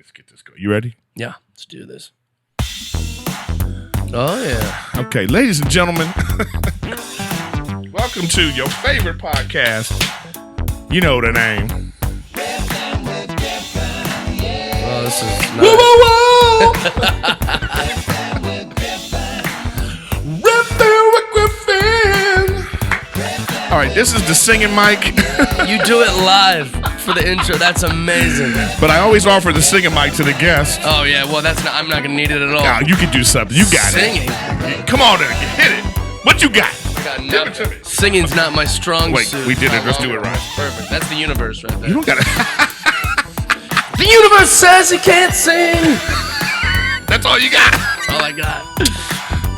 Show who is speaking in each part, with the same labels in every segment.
Speaker 1: Let's get this going. You ready?
Speaker 2: Yeah, let's do this. Oh, yeah.
Speaker 1: Okay, ladies and gentlemen, welcome to your favorite podcast. You know the name.
Speaker 2: Oh, this is nice.
Speaker 1: Whoa, whoa, whoa! Riffin With Griffin. All right, this is the singing mic.
Speaker 2: You do it live for the intro. That's amazing.
Speaker 1: But I always offer the singing mic to the guest.
Speaker 2: Oh, yeah. Well, I'm not going to need it at all.
Speaker 1: Nah, you can do something. You got
Speaker 2: Singing.
Speaker 1: it. Come on, there. Hit it. What you got? Give it to me.
Speaker 2: Singing's not my strong
Speaker 1: Wait,
Speaker 2: suit.
Speaker 1: we did it. Let's do it right.
Speaker 2: Perfect. That's the universe right there.
Speaker 1: You don't got to.
Speaker 2: The universe says he can't sing.
Speaker 1: That's all you got.
Speaker 2: That's all I got.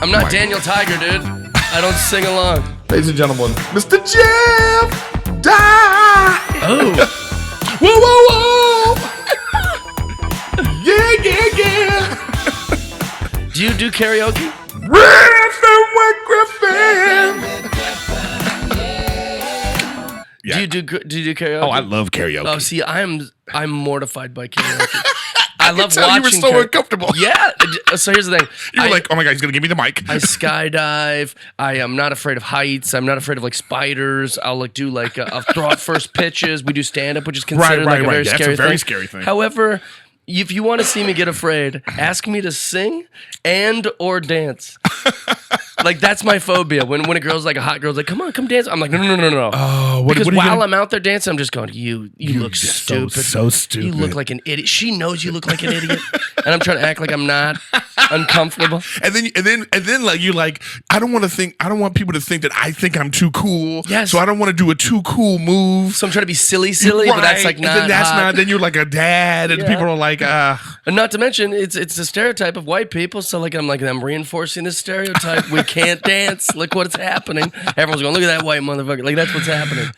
Speaker 2: I'm not Daniel Tiger, dude. I don't sing along.
Speaker 1: Ladies and gentlemen, Mr. Jeff Die.
Speaker 2: Oh.
Speaker 1: Whoa, whoa, whoa. Yeah.
Speaker 2: Do you do karaoke?
Speaker 1: Riffin With Griffin. Yeah.
Speaker 2: Do you do karaoke?
Speaker 1: Oh, I love karaoke.
Speaker 2: Oh, see, I'm mortified by karaoke. I love
Speaker 1: tell
Speaker 2: watching.
Speaker 1: you were so uncomfortable.
Speaker 2: Yeah. So here's the thing.
Speaker 1: You were like, oh my God, he's going to give me the mic.
Speaker 2: I skydive. I am not afraid of heights. I'm not afraid of like spiders. I'll like do like I'll throw out first pitches. We do stand up, which is considered like a very
Speaker 1: That's
Speaker 2: scary
Speaker 1: a very scary thing.
Speaker 2: However, if you want to see me get afraid, ask me to sing and or dance. Like that's my phobia. When a girl's like a hot girl's like, come on, come dance. I'm like, no.
Speaker 1: Oh,
Speaker 2: because while I'm out there dancing, I'm just going, you look stupid.
Speaker 1: So stupid.
Speaker 2: You look like an idiot. She knows you look like an idiot, and I'm trying to act like I'm not uncomfortable.
Speaker 1: And then like you're like, I don't want people to think that I think I'm too cool.
Speaker 2: Yes.
Speaker 1: So I don't want to do a too cool move.
Speaker 2: So I'm trying to be silly, but that's like not.
Speaker 1: And then that's
Speaker 2: hot.
Speaker 1: not. Then you're like a dad, and people are like,
Speaker 2: And not to mention, it's a stereotype of white people. So like I'm reinforcing this stereotype. We can't dance. Look what's happening. Everyone's going, look at that white motherfucker. Like that's what's happening.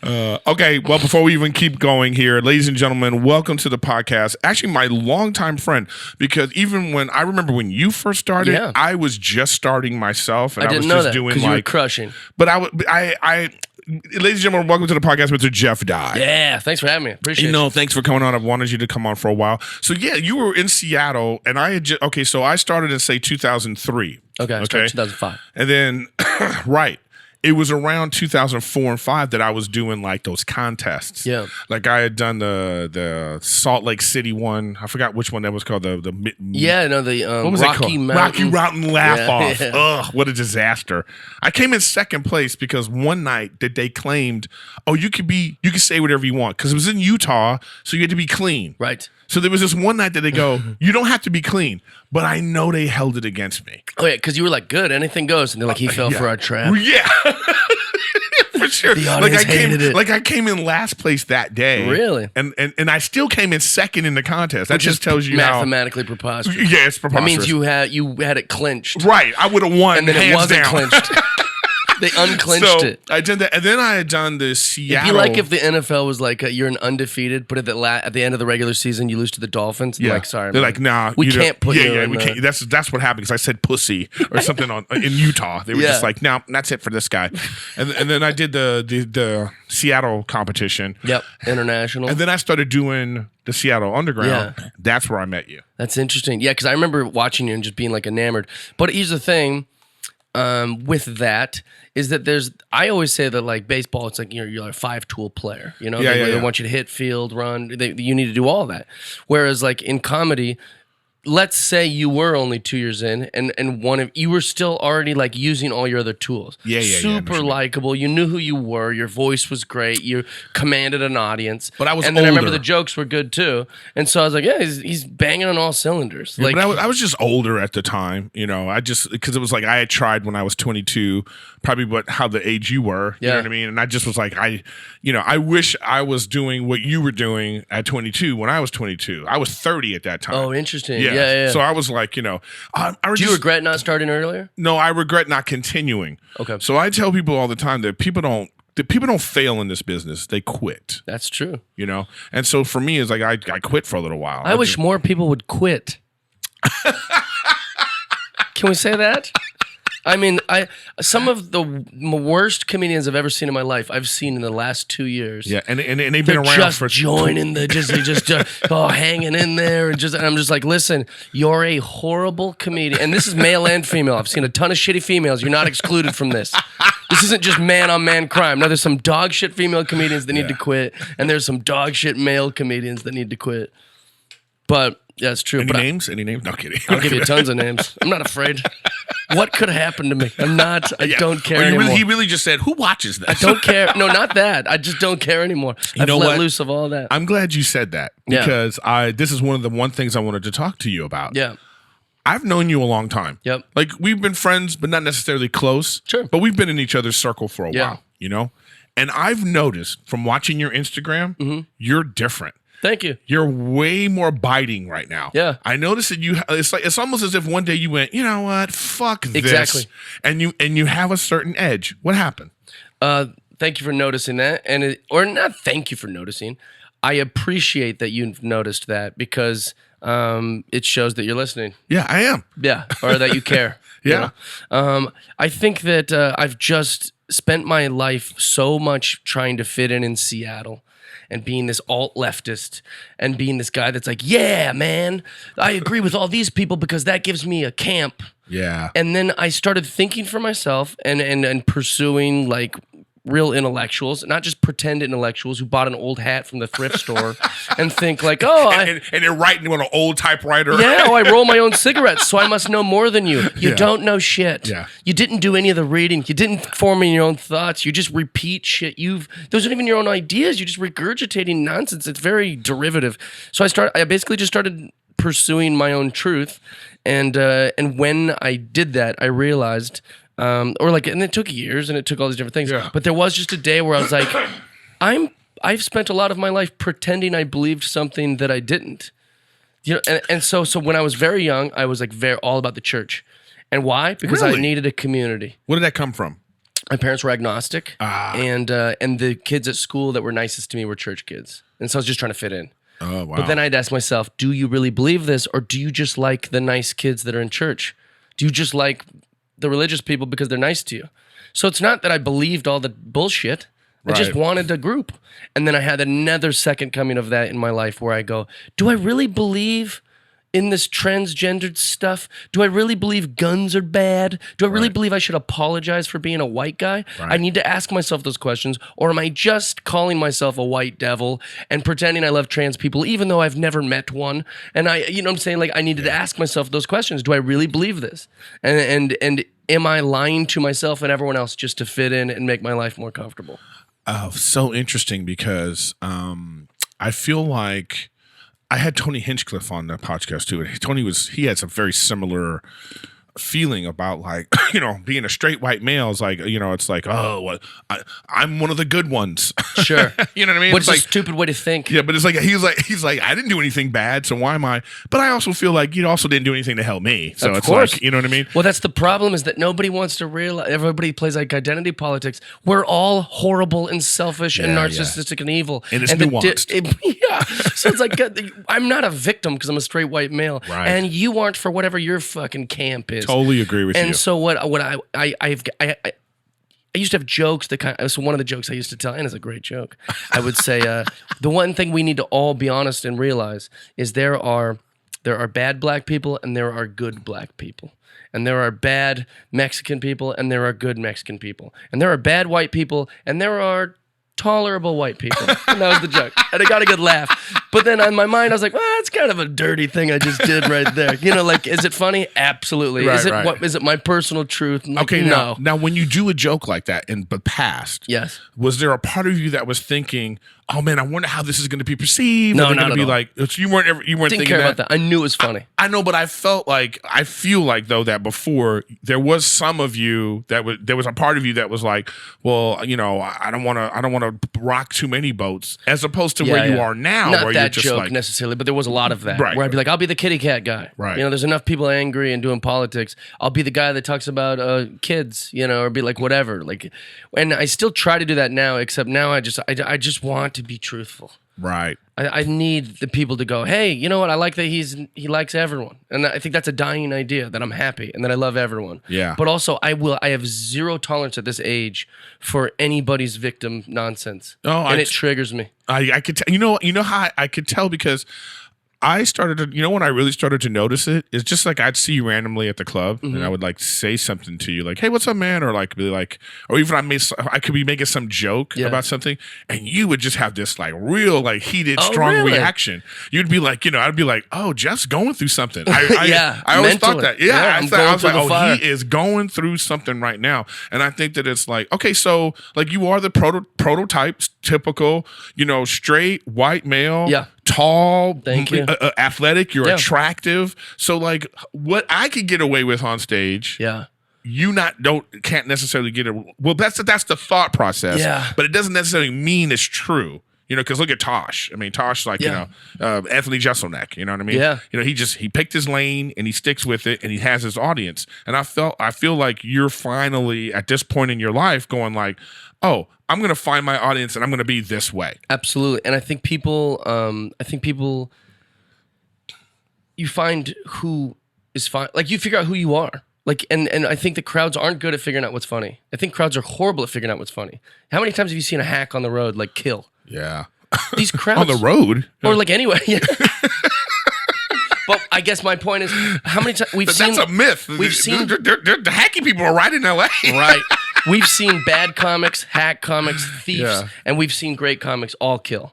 Speaker 1: Okay, well, before we even keep going here, ladies and gentlemen, welcome to the podcast. Actually, my longtime friend, because even when I remember when you first started, I was just starting myself, and I was just doing like
Speaker 2: you were crushing.
Speaker 1: But ladies and gentlemen, welcome to the podcast, Mr. Jeff Die.
Speaker 2: Yeah, thanks for having me. Appreciate it.
Speaker 1: Thanks for coming on. I've wanted you to come on for a while. So yeah, you were in Seattle, and I had so I started in say 2003.
Speaker 2: Okay, I started 2005.
Speaker 1: And then, right. It was around 2004 and 5 that I was doing like those contests.
Speaker 2: Yeah.
Speaker 1: Like I had done the Salt Lake City one. I forgot which one that was called. what was
Speaker 2: Rocky
Speaker 1: Mountain.
Speaker 2: Mountain.
Speaker 1: Rocky Mountain Laugh Off.
Speaker 2: Yeah.
Speaker 1: Ugh, what a disaster. I came in second place because one night that they claimed, oh, you can say whatever you want. Because it was in Utah, so you had to be clean.
Speaker 2: Right.
Speaker 1: So there was this one night that they go, you don't have to be clean. But I know they held it against me.
Speaker 2: Oh, yeah, because you were like, good, anything goes. And they're like, he fell for our trap.
Speaker 1: Yeah. For sure.
Speaker 2: The audience hated it.
Speaker 1: Like I came in last place that day.
Speaker 2: Really?
Speaker 1: And I still came in second in the contest. That just tells you
Speaker 2: mathematically preposterous.
Speaker 1: Yeah, it's preposterous.
Speaker 2: That means you had it clinched.
Speaker 1: Right. I would have won.
Speaker 2: And then it wasn't clinched. They unclinched it.
Speaker 1: I did that, and then I had done the Seattle.
Speaker 2: It'd be like if the NFL was like, you're an undefeated, but at the end of the regular season, you lose to the Dolphins. They're like, sorry,
Speaker 1: they're
Speaker 2: man.
Speaker 1: like, nah,
Speaker 2: we can't put you in
Speaker 1: we can't. That's what happened because I said pussy or something in Utah. They were just like, no, that's it for this guy. And then I did the Seattle competition.
Speaker 2: Yep, international.
Speaker 1: And then I started doing the Seattle Underground. Yeah. That's where I met you.
Speaker 2: That's interesting. Yeah, because I remember watching you and just being like enamored. But here's the thing. With that is that I always say that like baseball, it's like you're a 5-tool player, they want you to hit, field, run, you need to do all that. Whereas like in comedy, let's say you were only 2 years in and you were still already like using all your other tools. Super likable. You knew who you were. Your voice was great. You commanded an audience.
Speaker 1: But I was
Speaker 2: then I remember the jokes were good too. And so I was like, yeah, he's banging on all cylinders.
Speaker 1: Yeah, but I was just older at the time, because it was like I had tried when I was 22, probably how the age you were, you know what I mean? And I just was like, I wish I was doing what you were doing at 22 when I was 22. I was 30 at that time.
Speaker 2: Oh, interesting.
Speaker 1: Yeah. So I was like, do
Speaker 2: you regret not starting earlier?
Speaker 1: No, I regret not continuing.
Speaker 2: Okay.
Speaker 1: So I tell people all the time that people don't fail in this business. They quit.
Speaker 2: That's true.
Speaker 1: And so for me, it's like I quit for a little while.
Speaker 2: I wish more people would quit. Can we say that? I mean, some of the worst comedians I've ever seen in my life, I've seen in the last 2 years.
Speaker 1: Yeah, and they've been around
Speaker 2: just
Speaker 1: for
Speaker 2: joining the just hanging in there, and I'm just like, listen, you're a horrible comedian, and this is male and female. I've seen a ton of shitty females. You're not excluded from this. This isn't just man-on-man crime. No, there's some dog shit female comedians that need to quit, and there's some dog shit male comedians that need to quit. But yeah, it's true.
Speaker 1: Any names? Any names? No kidding.
Speaker 2: I'll give you tons of names. I'm not afraid. What could have happened to me? I'm not. I don't care anymore.
Speaker 1: He really just said, "Who watches this?"
Speaker 2: I don't care. No, not that. I just don't care anymore. I've let loose of all that.
Speaker 1: I'm glad you said that because this is one of the things I wanted to talk to you about.
Speaker 2: Yeah.
Speaker 1: I've known you a long time.
Speaker 2: Yep.
Speaker 1: Like we've been friends, but not necessarily close.
Speaker 2: Sure.
Speaker 1: But we've been in each other's circle for a while, you know? And I've noticed from watching your Instagram, you're different.
Speaker 2: Thank you.
Speaker 1: You're way more biting right now.
Speaker 2: Yeah.
Speaker 1: I noticed that it's almost as if one day you went, you know what? Fuck this.
Speaker 2: Exactly.
Speaker 1: And you have a certain edge. What happened?
Speaker 2: Thank you for noticing that. Or not thank you for noticing. I appreciate that you've noticed that because it shows that you're listening.
Speaker 1: Yeah, I am.
Speaker 2: Yeah, or that you care.
Speaker 1: Yeah.
Speaker 2: You know? I think that I've just spent my life so much trying to fit in Seattle and being this alt-leftist and being this guy that's like, yeah, man, I agree with all these people because that gives me a camp.
Speaker 1: Yeah.
Speaker 2: And then I started thinking for myself and pursuing like real intellectuals, not just pretend intellectuals who bought an old hat from the thrift store and think like, oh,
Speaker 1: and they're writing on an old typewriter.
Speaker 2: Yeah, I roll my own cigarettes, so I must know more than you. You don't know shit.
Speaker 1: Yeah.
Speaker 2: You didn't do any of the reading. You didn't form your own thoughts. You just repeat shit. Those aren't even your own ideas. You're just regurgitating nonsense. It's very derivative. So I basically just started pursuing my own truth, and when I did that, I realized. And it took years and it took all these different things. Yeah. But there was just a day where I was like, I've spent a lot of my life pretending I believed something that I didn't. You know, and so when I was very young, I was like all about the church. And why? Because I needed a community.
Speaker 1: Where did that come from?
Speaker 2: My parents were agnostic, and the kids at school that were nicest to me were church kids. And so I was just trying to fit in.
Speaker 1: Oh, wow.
Speaker 2: But then I'd ask myself, do you really believe this, or do you just like the nice kids that are in church? Do you just like the religious people because they're nice to you? So it's not that I believed all the bullshit. I just wanted a group. And then I had another second coming of that in my life where I go, do I really believe in this transgendered stuff? Do I really believe guns are bad? Do I really believe I should apologize for being a white guy? I need to ask myself those questions. Or am I just calling myself a white devil and pretending I love trans people even though I've never met one? And you know what I'm saying? Like I needed to ask myself those questions. Do I really believe this? And am I lying to myself and everyone else just to fit in and make my life more comfortable?
Speaker 1: So interesting because I feel like I had Tony Hinchcliffe on the podcast too. And he had some very similar feeling about like, you know, being a straight white male is like, you know, it's like, oh, well, I'm one of the good ones.
Speaker 2: Sure.
Speaker 1: You know what I mean?
Speaker 2: What's a stupid way to think?
Speaker 1: Yeah, but it's like, he's like, I didn't do anything bad, so why am I? But I also feel like you also didn't do anything to help me. So it's like, you know what I mean?
Speaker 2: Well, that's the problem is that nobody wants to realize, everybody plays like identity politics. We're all horrible and selfish and narcissistic and evil.
Speaker 1: And it's nuanced.
Speaker 2: So it's like, I'm not a victim because I'm a straight white male.
Speaker 1: Right.
Speaker 2: And you aren't for whatever your fucking camp is.
Speaker 1: Totally agree with you.
Speaker 2: And so what I used to have jokes so one of the jokes I used to tell, and it's a great joke, I would say the one thing we need to all be honest and realize is there are bad black people and there are good black people. And there are bad Mexican people and there are good Mexican people. And there are bad white people and there are tolerable white people. And that was the joke. And I got a good laugh. But then in my mind, I was like, well, that's kind of a dirty thing I just did right there. You know, like, is it funny? Absolutely. Is it my personal truth? Like,
Speaker 1: okay,
Speaker 2: no.
Speaker 1: Now, when you do a joke like that in the past,
Speaker 2: yes,
Speaker 1: was there a part of you that was thinking, oh man, I wonder how this is going to be perceived?
Speaker 2: No,
Speaker 1: not
Speaker 2: at all.
Speaker 1: Like, you weren't
Speaker 2: Didn't
Speaker 1: thinking
Speaker 2: care about that. I knew it was funny.
Speaker 1: I know, but I feel like though that before there was some of you there was a part of you that was like, well, you know, I don't want to rock too many boats, as opposed to where you are now.
Speaker 2: Not
Speaker 1: where
Speaker 2: that
Speaker 1: you're just
Speaker 2: joke
Speaker 1: like,
Speaker 2: necessarily, but there was a lot of that.
Speaker 1: Right.
Speaker 2: Where I'd be like, I'll be the kitty cat guy.
Speaker 1: Right.
Speaker 2: You know, there's enough people angry and doing politics. I'll be the guy that talks about kids, you know, or be like whatever. Like, and I still try to do that now, except now I just want to be truthful.
Speaker 1: Right.
Speaker 2: I need the people to go, hey, you know what? I like that he likes everyone. And I think that's a dying idea, that I'm happy and that I love everyone.
Speaker 1: Yeah.
Speaker 2: But also I have zero tolerance at this age for anybody's victim nonsense.
Speaker 1: Oh,
Speaker 2: and it triggers me.
Speaker 1: I could tell, you know how I could tell, because I started to, when I really started to notice it, is just like I'd see you randomly at the club and I would like say something to you like, hey, what's up, man? Or like be like, or even I could be making some joke about something and you would just have this like real like heated, strong reaction. You'd be like, I'd be like, oh, Jeff's going through something. I always thought that. Yeah. I was like, oh, he is going through something right now. And I think that it's like, okay, so like you are the prototypes, typical, straight white male.
Speaker 2: Yeah.
Speaker 1: Tall,
Speaker 2: thank you.
Speaker 1: Athletic, you're attractive. So like what I could get away with on stage, you can't necessarily get it. Well, that's the thought process.
Speaker 2: Yeah.
Speaker 1: But it doesn't necessarily mean it's true. Because look at Tosh. I mean, Tosh, like, Anthony Jeselnik, you know what I mean?
Speaker 2: Yeah.
Speaker 1: He picked his lane and he sticks with it and he has his audience. And I feel like you're finally at this point in your life going like, oh, I'm going to find my audience and I'm going to be this way.
Speaker 2: Absolutely. And I think people, you find who is fine. Like you figure out who you are. Like, and I think the crowds aren't good at figuring out what's funny. I think crowds are horrible at figuring out what's funny. How many times have you seen a hack on the road like kill?
Speaker 1: Yeah.
Speaker 2: These crowds
Speaker 1: on the road
Speaker 2: or like anyway. Yeah. But I guess my point is, how many times we've seen?
Speaker 1: That's a myth.
Speaker 2: We've seen
Speaker 1: the hacky people are right in LA.
Speaker 2: Right. We've seen bad comics, hack comics, thieves, and we've seen great comics all kill.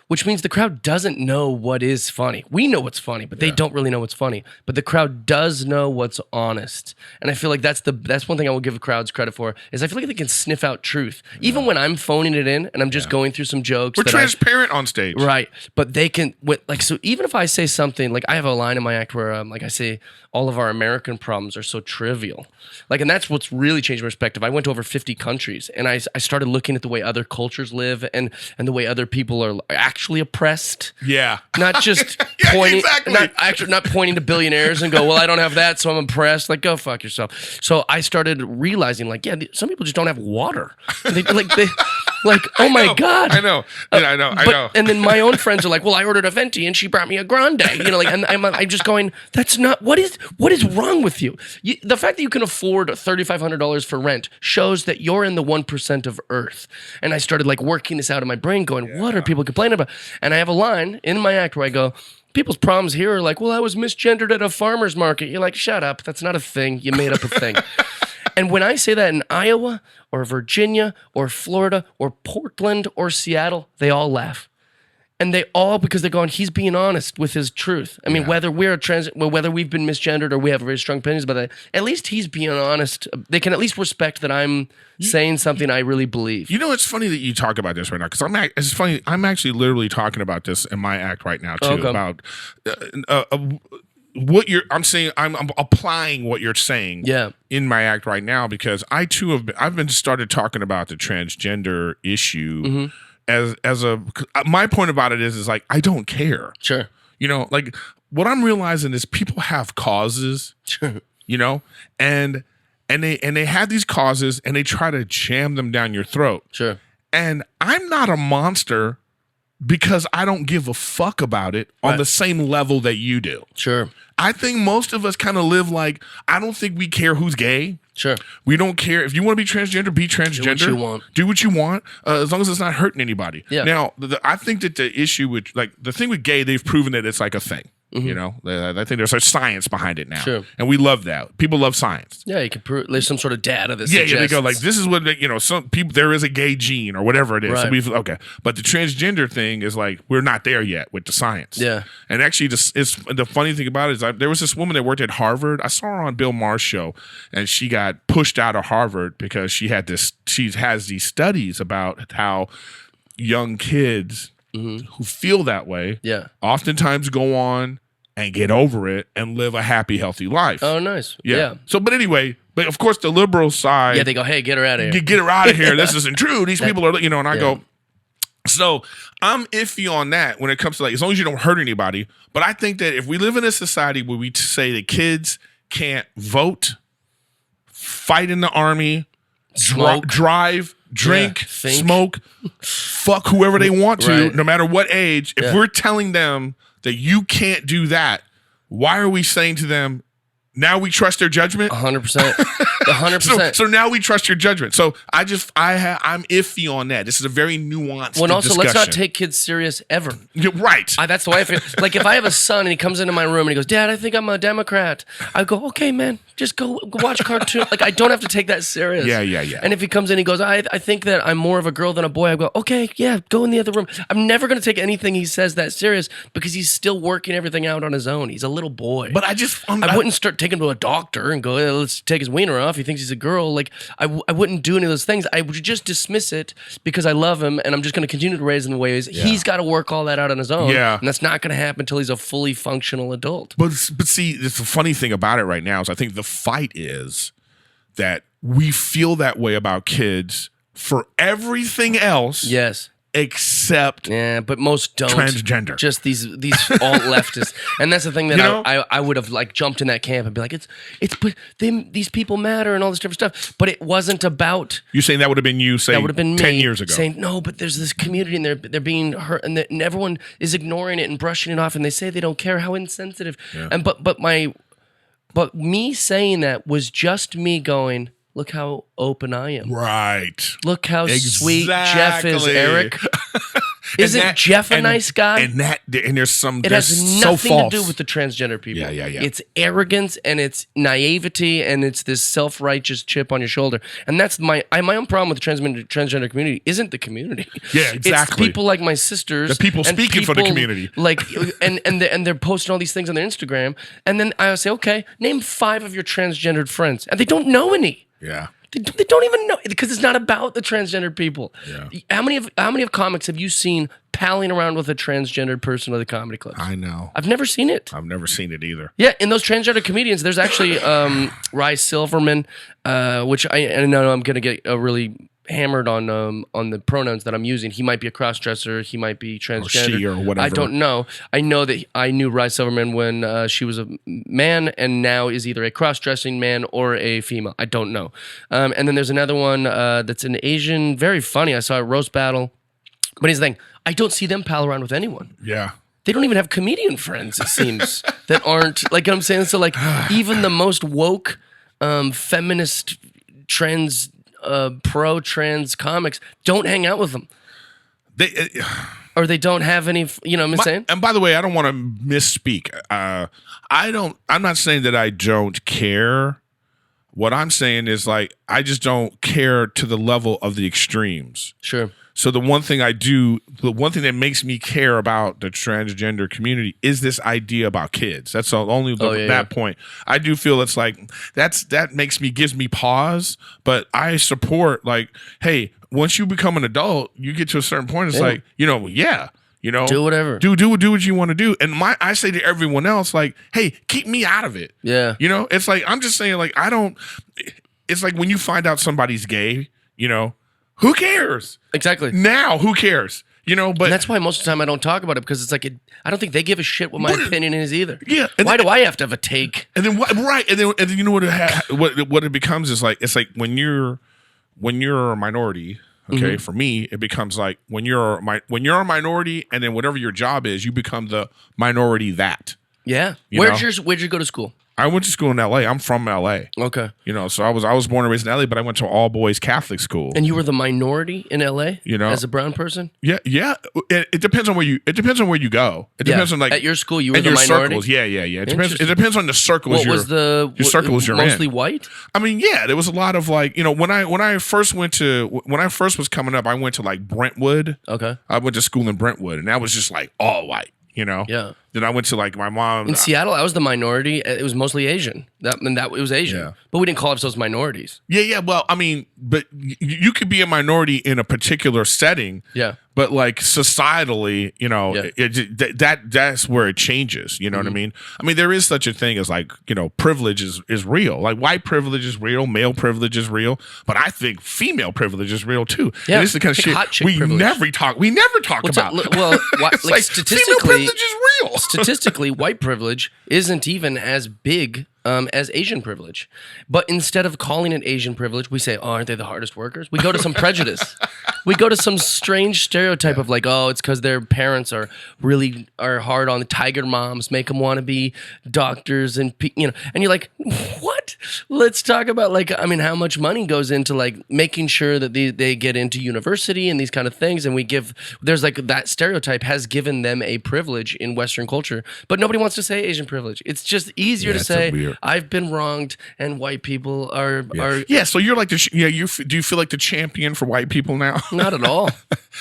Speaker 2: Which means the crowd doesn't know what is funny. We know what's funny, but they don't really know what's funny. But the crowd does know what's honest. And I feel like that's one thing I will give crowds credit for, is I feel like they can sniff out truth. Even when I'm phoning it in and I'm just going through some jokes.
Speaker 1: We're transparent on stage.
Speaker 2: Right. But they can, so even if I say something, like I have a line in my act where like I say, all of our American problems are so trivial. Like, and that's what's really changed my perspective. I went to over 50 countries and I started looking at the way other cultures live and the way other people are actually oppressed.
Speaker 1: Yeah.
Speaker 2: Not just pointing, not pointing to billionaires and go, well, I don't have that, so I'm oppressed. Like, go fuck yourself. So I started realizing, like, some people just don't have water. Like, oh my God.
Speaker 1: I know. I know.
Speaker 2: And then my own friends are like, well, I ordered a venti and she brought me a grande. And I'm just going, that's not, what is wrong with you? The fact that you can afford $3,500 for rent shows that you're in the 1% of Earth. And I started like working this out in my brain going, what are people complaining about? And I have a line in my act where I go, people's problems here are like, well, I was misgendered at a farmer's market. You're like, shut up. That's not a thing. You made up a thing. And when I say that in Iowa or Virginia or Florida or Portland or Seattle, they all laugh. And they all, because they're going, he's being honest with his truth. I mean, whether we've been misgendered or we have very strong opinions about that, at least he's being honest. They can at least respect that I'm saying something I really believe.
Speaker 1: It's funny that you talk about this right now, because it's funny. I'm actually literally talking about this in my act right now too, about what I'm saying. I'm applying what you're saying in my act right now, because I too I've been started talking about the transgender issue. My point about it is like, I don't care.
Speaker 2: Sure.
Speaker 1: Like what I'm realizing is people have causes,
Speaker 2: sure.
Speaker 1: And they have these causes and they try to jam them down your throat.
Speaker 2: Sure.
Speaker 1: And I'm not a monster because I don't give a fuck about it on the same level that you do.
Speaker 2: Sure.
Speaker 1: I think most of us kind of live like, I don't think we care who's gay.
Speaker 2: Sure.
Speaker 1: We don't care. If you want to be transgender, be transgender. Do what you want, as long as it's not hurting anybody.
Speaker 2: Yeah.
Speaker 1: Now, I think that the issue with, like, the thing with gay, they've proven that it's like a thing. I think there's science behind it now.
Speaker 2: Sure.
Speaker 1: And we love that. People love science.
Speaker 2: Yeah, you can prove there's some sort of data that
Speaker 1: suggests. Yeah, they go like, this is what, some people, there is a gay gene or whatever it is.
Speaker 2: Right.
Speaker 1: So okay. But the transgender thing is like, we're not there yet with the science.
Speaker 2: Yeah.
Speaker 1: And actually, the funny thing about it is there was this woman that worked at Harvard. I saw her on Bill Maher's show, and she got pushed out of Harvard because she has these studies about how young kids who feel that way oftentimes go on and get over it and live a happy, healthy life.
Speaker 2: Oh, nice.
Speaker 1: Yeah. So, but anyway, but of course the liberal side.
Speaker 2: Yeah, they go, hey, get her out of here.
Speaker 1: Get her out of here. This isn't true. These people are, and I go, so I'm iffy on that when it comes to, like, as long as you don't hurt anybody. But I think that if we live in a society where we say that kids can't vote, fight in the army, drive, drink, smoke, fuck whoever they want to, no matter what age. If we're telling them that you can't do that, why are we saying to them, now we trust their judgment?
Speaker 2: 100%. 100%.
Speaker 1: So now we trust your judgment. So I'm iffy on that. This is a very nuanced
Speaker 2: Well, also,
Speaker 1: discussion.
Speaker 2: let's not take kids serious ever.
Speaker 1: You're right.
Speaker 2: That's the way I feel. Like, if I have a son and he comes into my room and he goes, Dad, I think I'm a Democrat. I go, okay, man, just go watch cartoons. Like, I don't have to take that serious.
Speaker 1: Yeah.
Speaker 2: And if he comes in and he goes, I think that I'm more of a girl than a boy, I go, okay, yeah, go in the other room. I'm never going to take anything he says that serious because he's still working everything out on his own. He's a little boy.
Speaker 1: But
Speaker 2: I wouldn't start taking him to a doctor and go, let's take his wiener off. He thinks he's a girl. Like, I wouldn't do any of those things. I would just dismiss it because I love him and I'm just going to continue to raise him the ways. He's got to work all that out on his own.
Speaker 1: Yeah.
Speaker 2: And that's not going to happen until he's a fully functional adult.
Speaker 1: But see, the funny thing about it right now is I think the fight is that we feel that way about kids for everything else.
Speaker 2: Yes.
Speaker 1: Except
Speaker 2: but most don't.
Speaker 1: Transgender.
Speaker 2: Just these alt leftists. And that's the thing that I would have like jumped in that camp and be like, these people matter and all this different stuff. But it wasn't about.
Speaker 1: You saying that would have been you saying that would have been 10 years ago.
Speaker 2: Saying, no, but there's this community and they're being hurt and everyone is ignoring it and brushing it off and they say they don't care. How insensitive. Yeah. And but me saying that was just me going, look how open I am.
Speaker 1: Right.
Speaker 2: Look how sweet Jeff is, Erik. Isn't Jeff a nice guy?
Speaker 1: And there's some.
Speaker 2: It has nothing to do with the transgender people.
Speaker 1: Yeah.
Speaker 2: It's arrogance and it's naivety and it's this self-righteous chip on your shoulder. And that's my own problem with the transgender community. Isn't the community?
Speaker 1: Yeah, exactly.
Speaker 2: It's people like my sisters.
Speaker 1: The people speaking for the community.
Speaker 2: Like and they're posting all these things on their Instagram. And then I say, okay, name 5 of your transgendered friends, and they don't know any.
Speaker 1: Yeah.
Speaker 2: They don't even know because it's not about the transgendered people.
Speaker 1: Yeah.
Speaker 2: How many of comics have you seen palling around with a transgendered person at the comedy clubs?
Speaker 1: I know.
Speaker 2: I've never seen it.
Speaker 1: I've never seen it either.
Speaker 2: Yeah, in those transgender comedians, there's actually Rye Silverman, which I know I'm gonna get really hammered on the pronouns that I'm using. He might be a cross-dresser. He might be transgender. Or
Speaker 1: she or whatever.
Speaker 2: I don't know. I know that I knew Rye Silverman when she was a man and now is either a cross-dressing man or a female. I don't know. And then there's another one that's an Asian, very funny. I saw a roast battle. But here's the thing. I don't see them pal around with anyone.
Speaker 1: Yeah.
Speaker 2: They don't even have comedian friends, it seems, that aren't, like, you know what I'm saying? So, like, even the most woke feminist pro-trans comics don't hang out with them. Or they don't have any, you know what I'm saying?
Speaker 1: And by the way, I don't want to misspeak. I'm not saying that I don't care. What I'm saying is, like, I just don't care to the level of the extremes.
Speaker 2: Sure.
Speaker 1: So the one thing that makes me care about the transgender community is this idea about kids. That's that point. I do feel it's like gives me pause, but I support, like, hey, once you become an adult, you get to a certain point, it's like, do whatever. Do what you want to do. And I say to everyone else, like, hey, keep me out of it.
Speaker 2: Yeah.
Speaker 1: It's like, I'm just saying, like, it's like when you find out somebody's gay, who cares?
Speaker 2: Exactly.
Speaker 1: Now, who cares? But
Speaker 2: and that's why most of the time I don't talk about it, because it's like I don't think they give a shit what my opinion is either.
Speaker 1: Yeah.
Speaker 2: Why do I have to have a take?
Speaker 1: And then right, and then you know what it becomes is like, it's like when you're a minority. Okay, for me, it becomes like when you're a minority, and then whatever your job is, you become the minority that.
Speaker 2: Yeah. Where'd you go to school?
Speaker 1: I went to school in LA. I'm from LA.
Speaker 2: Okay.
Speaker 1: So I was born and raised in LA, but I went to all boys Catholic school.
Speaker 2: And you were the minority in LA? As a brown person?
Speaker 1: Yeah. It depends on where you go. It depends on, like,
Speaker 2: at your school you were the minority.
Speaker 1: Circles. Yeah. It depends on the circles your circles you're
Speaker 2: mostly
Speaker 1: in.
Speaker 2: White?
Speaker 1: I mean, yeah, there was a lot of, like, when I first was coming up, I went to, like, Brentwood.
Speaker 2: Okay.
Speaker 1: I went to school in Brentwood, and that was just, like, all white.
Speaker 2: Yeah.
Speaker 1: Then I went to, like, my mom
Speaker 2: in Seattle. I was the minority. It was mostly Asian. It was Asian. Yeah. But we didn't call ourselves minorities.
Speaker 1: Yeah. Well, I mean, but you could be a minority in a particular setting.
Speaker 2: Yeah.
Speaker 1: But, like, societally, that's where it changes. You know what I mean? I mean, there is such a thing as, like, privilege is real. Like, white privilege is real, male privilege is real, but I think female privilege is real too.
Speaker 2: Yeah,
Speaker 1: and this is the kind of shit we never talk about.
Speaker 2: Well, like,
Speaker 1: like,
Speaker 2: statistically,
Speaker 1: female privilege is real.
Speaker 2: statistically, white privilege isn't even as big as Asian privilege. But instead of calling it Asian privilege, we say, oh, aren't they the hardest workers? We go to some prejudice. We go to some strange stereotype of like, oh, it's because their parents are hard on the tiger moms, make them want to be doctors and and you're like, what? Let's talk about how much money goes into like making sure that they get into university and these kind of things. And there's like that stereotype has given them a privilege in Western culture, but nobody wants to say Asian privilege. It's just easier to say, I've been wronged and white people are.
Speaker 1: Yeah, so you're like do you feel like the champion for white people now?
Speaker 2: Not at all.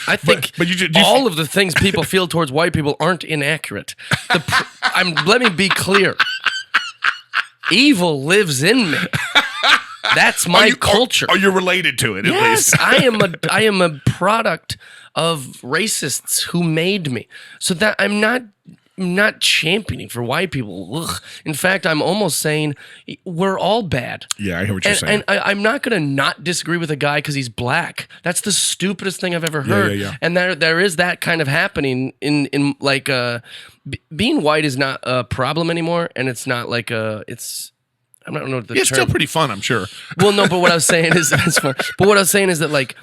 Speaker 2: I think but all of the things people feel towards white people aren't inaccurate. Let me be clear. Evil lives in me. That's my culture.
Speaker 1: Are you related to it?
Speaker 2: Yes,
Speaker 1: at least?
Speaker 2: I am a product of racists who made me. So that I'm not championing for white people. Ugh. In fact, I'm almost saying we're all bad.
Speaker 1: Yeah, I hear what you're saying.
Speaker 2: And I'm not going to not disagree with a guy because he's black. That's the stupidest thing I've ever heard.
Speaker 1: Yeah.
Speaker 2: And there is that kind of happening in like being white is not a problem anymore, and it's not like I don't know the term.
Speaker 1: It's still pretty fun, I'm sure.
Speaker 2: Well, no, but what I was saying is that's fun. But what I was saying is that like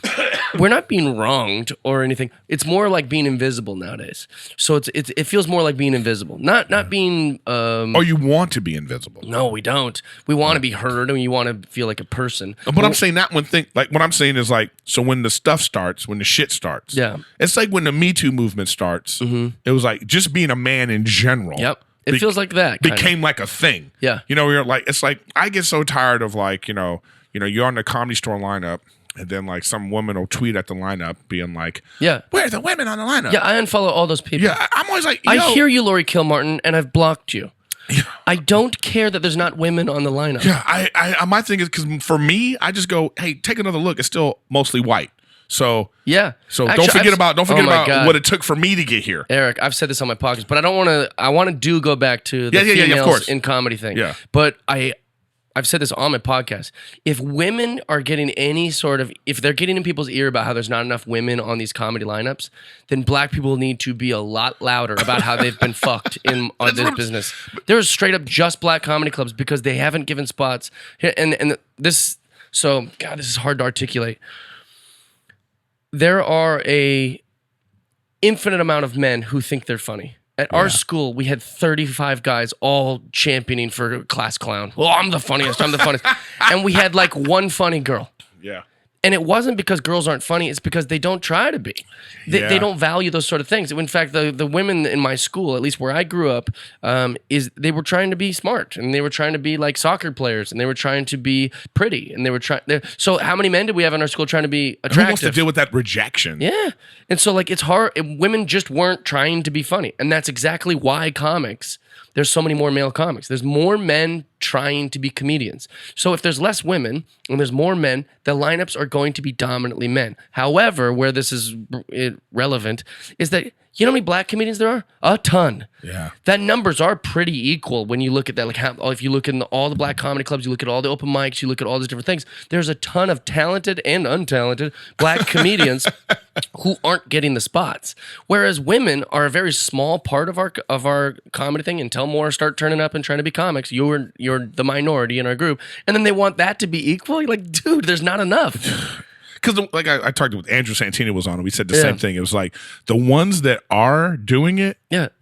Speaker 2: we're not being wronged or anything. It's more like being invisible nowadays. So it feels more like being invisible, not being.
Speaker 1: Oh, you want to be invisible?
Speaker 2: No, we don't. We want to be heard, and you want to feel like a person.
Speaker 1: But I'm saying that what I'm saying is like, so when the stuff starts, when the shit starts, it's like when the Me Too movement starts. It was like just being a man in general.
Speaker 2: Yep. It feels like that
Speaker 1: became like a thing.
Speaker 2: Yeah.
Speaker 1: You're like, it's like, I get so tired of like, you're on the Comedy Store lineup and then like some woman will tweet at the lineup being like, where are the women on the lineup?
Speaker 2: Yeah, I unfollow all those people.
Speaker 1: Yeah, I'm always like,
Speaker 2: I hear you, Lori Kilmartin, and I've blocked you. Yeah. I don't care that there's not women on the lineup.
Speaker 1: Yeah, I my thing is because for me, I just go, hey, take another look. It's still mostly white. So So actually, don't forget about what it took for me to get here.
Speaker 2: Eric, I've said this on my podcast, but I don't want to. I want to go back to the females
Speaker 1: of course.
Speaker 2: in comedy thing.
Speaker 1: Yeah,
Speaker 2: but I've said this on my podcast. If women are getting if they're getting in people's ear about how there's not enough women on these comedy lineups, then black people need to be a lot louder about how they've been fucked on this business. There's straight up just black comedy clubs because they haven't given spots. And this, so God, this is hard to articulate. There are a infinite amount of men who think they're funny. At our school, we had 35 guys all championing for class clown. Well, I'm the funniest. And we had like one funny girl. Yeah. And it wasn't because girls aren't funny. It's because they don't try to be. They don't value those sort of things. In fact, the women in my school, at least where I grew up, they were trying to be smart. And they were trying to be like soccer players. And they were trying to be pretty. And they were trying. So how many men did we have in our school trying to be attractive?
Speaker 1: Who wants to deal with that rejection?
Speaker 2: Yeah. And so like it's hard. Women just weren't trying to be funny. And that's exactly why there's so many more male comics. There's more men trying to be comedians. So if there's less women and there's more men, the lineups are going to be dominantly men. However, where this is relevant is that you know how many black comedians there are? A ton. Yeah. That numbers are pretty equal when you look at that. Like if you look in all the black comedy clubs, you look at all the open mics, you look at all these different things. There's a ton of talented and untalented black comedians who aren't getting the spots. Whereas women are a very small part of our comedy thing. Until more start turning up and trying to be comics, you're the minority in our group, and then they want that to be equal. You're like, dude, there's not enough.
Speaker 1: Because like I talked with Andrew Santini was on, and we said the same thing. It was like the ones that are doing it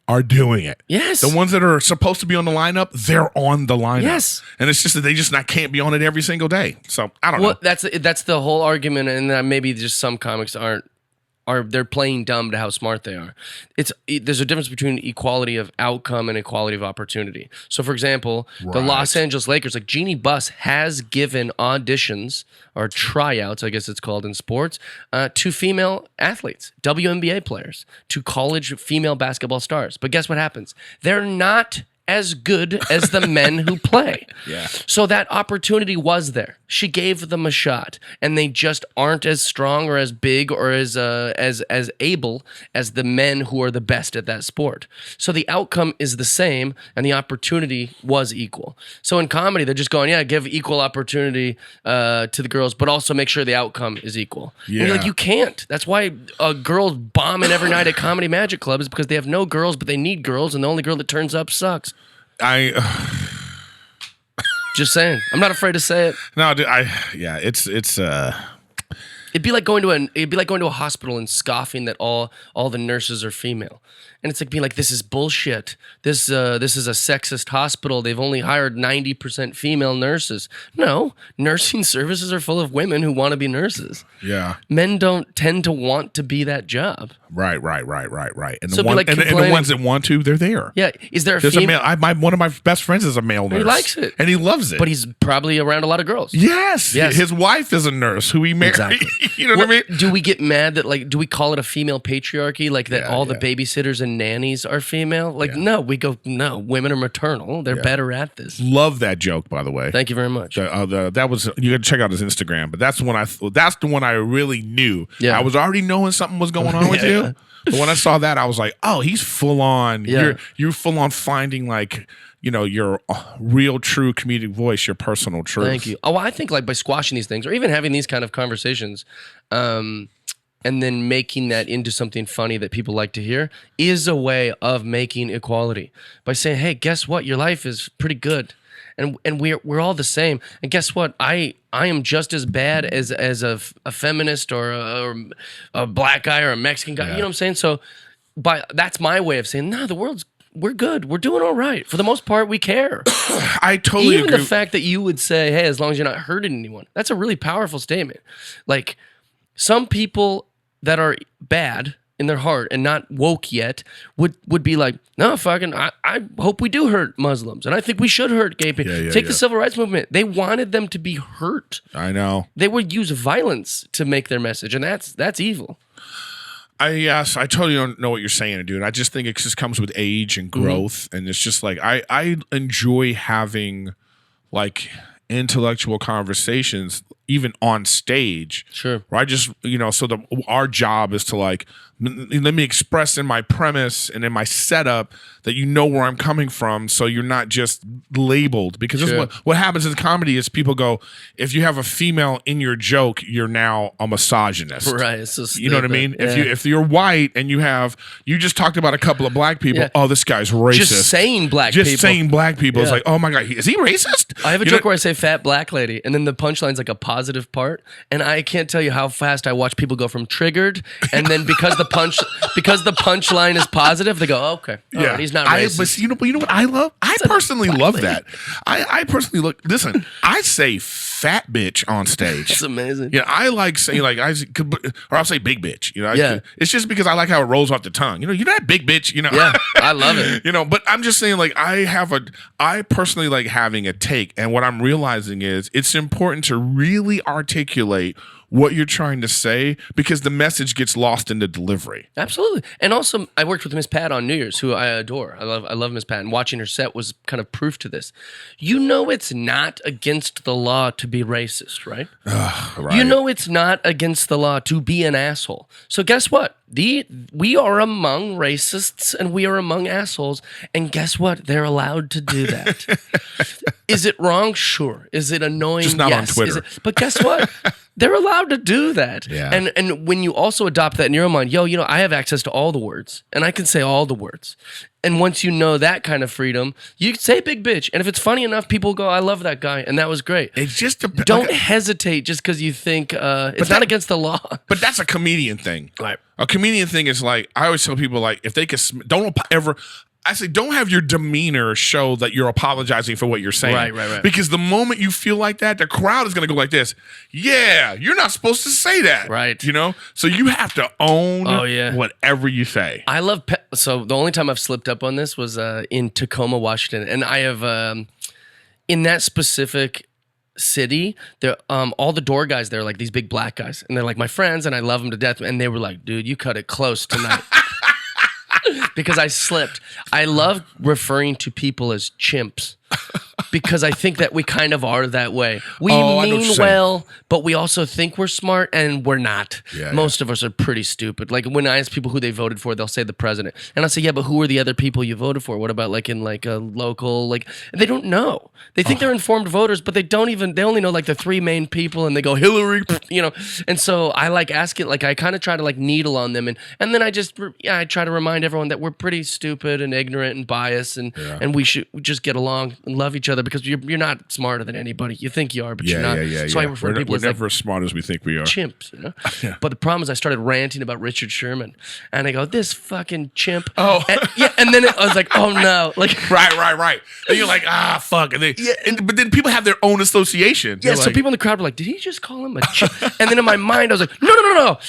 Speaker 1: are doing it.
Speaker 2: Yes.
Speaker 1: The ones that are supposed to be on the lineup, they're on the lineup.
Speaker 2: Yes.
Speaker 1: And it's just that they just can't be on it every single day. So I don't know.
Speaker 2: That's the whole argument, and maybe just some comics they're playing dumb to how smart they are. There's a difference between equality of outcome and equality of opportunity. So, for example, the Los Angeles Lakers, like Jeannie Buss has given auditions or tryouts, I guess it's called in sports, to female athletes, WNBA players, to college female basketball stars. But guess what happens? They're not as good as the men who play.
Speaker 1: Yeah.
Speaker 2: So that opportunity was there. She gave them a shot, and they just aren't as strong or as big or as able as the men who are the best at that sport. So the outcome is the same, and the opportunity was equal. So in comedy, they're just going, yeah, give equal opportunity to the girls, but also make sure the outcome is equal.
Speaker 1: Yeah.
Speaker 2: And you're like, you can't. That's why girls bombing every night at Comedy Magic Club, is because they have no girls, but they need girls, and the only girl that turns up sucks. Just saying. I'm not afraid to say it.
Speaker 1: No, dude, it's
Speaker 2: It'd be like going to a hospital and scoffing that all the nurses are female. And it's like being like, this is bullshit. This is a sexist hospital. They've only hired 90% female nurses. No, nursing services are full of women who want to be nurses.
Speaker 1: Yeah.
Speaker 2: Men don't tend to want to be that job.
Speaker 1: Right. And
Speaker 2: So
Speaker 1: the ones that want to, they're there.
Speaker 2: Yeah. Is there
Speaker 1: There's a male? One of my best friends is a male nurse.
Speaker 2: He likes it.
Speaker 1: And he loves it.
Speaker 2: But he's probably around a lot of girls.
Speaker 1: Yes. His wife is a nurse who he married.
Speaker 2: Exactly.
Speaker 1: You know what I mean?
Speaker 2: Do we get mad that, do we call it a female patriarchy? Like that all the babysitters and nannies are female? No, we go, no, women are maternal. They're better at this.
Speaker 1: Love that joke, by the way.
Speaker 2: Thank you very much.
Speaker 1: That was, you got to check out his Instagram, but that's the one I really knew.
Speaker 2: Yeah.
Speaker 1: I was already knowing something was going on with you. But when I saw that, I was like, oh, he's full on.
Speaker 2: Yeah.
Speaker 1: You're full on finding your real, true comedic voice, your personal truth.
Speaker 2: Thank you. Oh, I think by squashing these things or even having these kind of conversations, and then making that into something funny that people like to hear is a way of making equality. By saying, hey, guess what? Your life is pretty good. And we're all the same. And guess what? I am just as bad as a feminist or a black guy or a Mexican guy.
Speaker 1: Yeah.
Speaker 2: You know what I'm saying? So that's my way of saying, no, we're good. We're doing all right. For the most part, we care.
Speaker 1: I totally
Speaker 2: Even
Speaker 1: agree.
Speaker 2: the fact that you would say, hey, as long as you're not hurting anyone, that's a really powerful statement. Like some people that are bad in their heart and not woke yet would be like, no, fucking, I hope we do hurt Muslims. And I think we should hurt gay people. Take the civil rights movement. They wanted them to be hurt.
Speaker 1: I know.
Speaker 2: They would use violence to make their message. And that's evil.
Speaker 1: I totally don't know what you're saying, dude. I just think it just comes with age and growth. And it's just like, I enjoy having intellectual conversations even on stage.
Speaker 2: Sure.
Speaker 1: Where I just, so our job is to let me express in my premise and in my setup that you know where I'm coming from, so you're not just labeled. Because this is what happens in comedy is people go, if you have a female in your joke, you're now a misogynist.
Speaker 2: Right. It's so stupid.
Speaker 1: You know what I mean?
Speaker 2: Yeah.
Speaker 1: If you're white and you just talked about a couple of black people, oh, this guy's racist.
Speaker 2: Just saying black people.
Speaker 1: Just saying black people. It's like, oh my God, is he racist?
Speaker 2: I have a joke where I say fat black lady, and then the punchline's like a positive part, and I can't tell you how fast I watch people go from triggered, and then because the punchline is positive, they go, oh, okay, all right, he's not racist.
Speaker 1: But you know what I love? I personally love that. I personally listen. I say fat bitch on stage.
Speaker 2: It's amazing.
Speaker 1: Yeah, I like saying I'll say big bitch. It's just because I like how it rolls off the tongue. You're that big bitch.
Speaker 2: Yeah, I love it.
Speaker 1: But I'm just saying, I personally like having a take, and what I'm realizing is it's important to really articulate what you're trying to say, because the message gets lost in the delivery.
Speaker 2: Absolutely. And also, I worked with Miss Pat on New Year's, who I adore. I love Miss Pat, and watching her set was kind of proof to this. It's not against the law to be racist, right? Right. It's not against the law to be an asshole. So guess what? We are among racists and we are among assholes, and guess what? They're allowed to do that. Is it wrong? Sure. Is it annoying?
Speaker 1: Just not on Twitter.
Speaker 2: But guess what? They're allowed to do that.
Speaker 1: Yeah.
Speaker 2: And when you also adopt that in your own mind, I have access to all the words, and I can say all the words. And once you know that kind of freedom, you can say big bitch. And if it's funny enough, people go, I love that guy, and that was great.
Speaker 1: It's just
Speaker 2: don't hesitate just because you think it's not against the law.
Speaker 1: But that's a comedian thing.
Speaker 2: Right.
Speaker 1: A comedian thing is I always tell people, if they could, don't have your demeanor show that you're apologizing for what you're saying.
Speaker 2: Right.
Speaker 1: Because the moment you feel like that, the crowd is going to go like this. Yeah, you're not supposed to say that.
Speaker 2: Right.
Speaker 1: So you have to own whatever you say.
Speaker 2: I love, so the only time I've slipped up on this was in Tacoma, Washington. And I have, in that specific city, they're all the door guys there are like these big black guys, and they're like my friends, and I love them to death. And they were like, dude, you cut it close tonight. because I slipped. I love referring to people as chimps because I think that we kind of are that way. We mean well, but we also think we're smart, and we're not. Most of us are pretty stupid. Like when I ask people who they voted for, they'll say the president, and I'll say, yeah, but who are the other people you voted for? What about like in like a local, like they don't know. They think they're informed voters, but they only know like the three main people, and they go Hillary, you know. And so I like ask it, like I kind of try to like needle on them, and then I try to remind everyone that we're pretty stupid and ignorant and biased, and we should just get along and love each other because you're not smarter than anybody. You think you are, but you're not. So I refer to people as
Speaker 1: never as smart as we think we are.
Speaker 2: Chimps, you know. But the problem is I started ranting about Richard Sherman, and I go, this fucking chimp. And then I was like, oh no, like
Speaker 1: right. And you're like, fuck. And but then people have their own association.
Speaker 2: Yeah, so people in the crowd were like, did he just call him a chimp? And then in my mind I was like, no.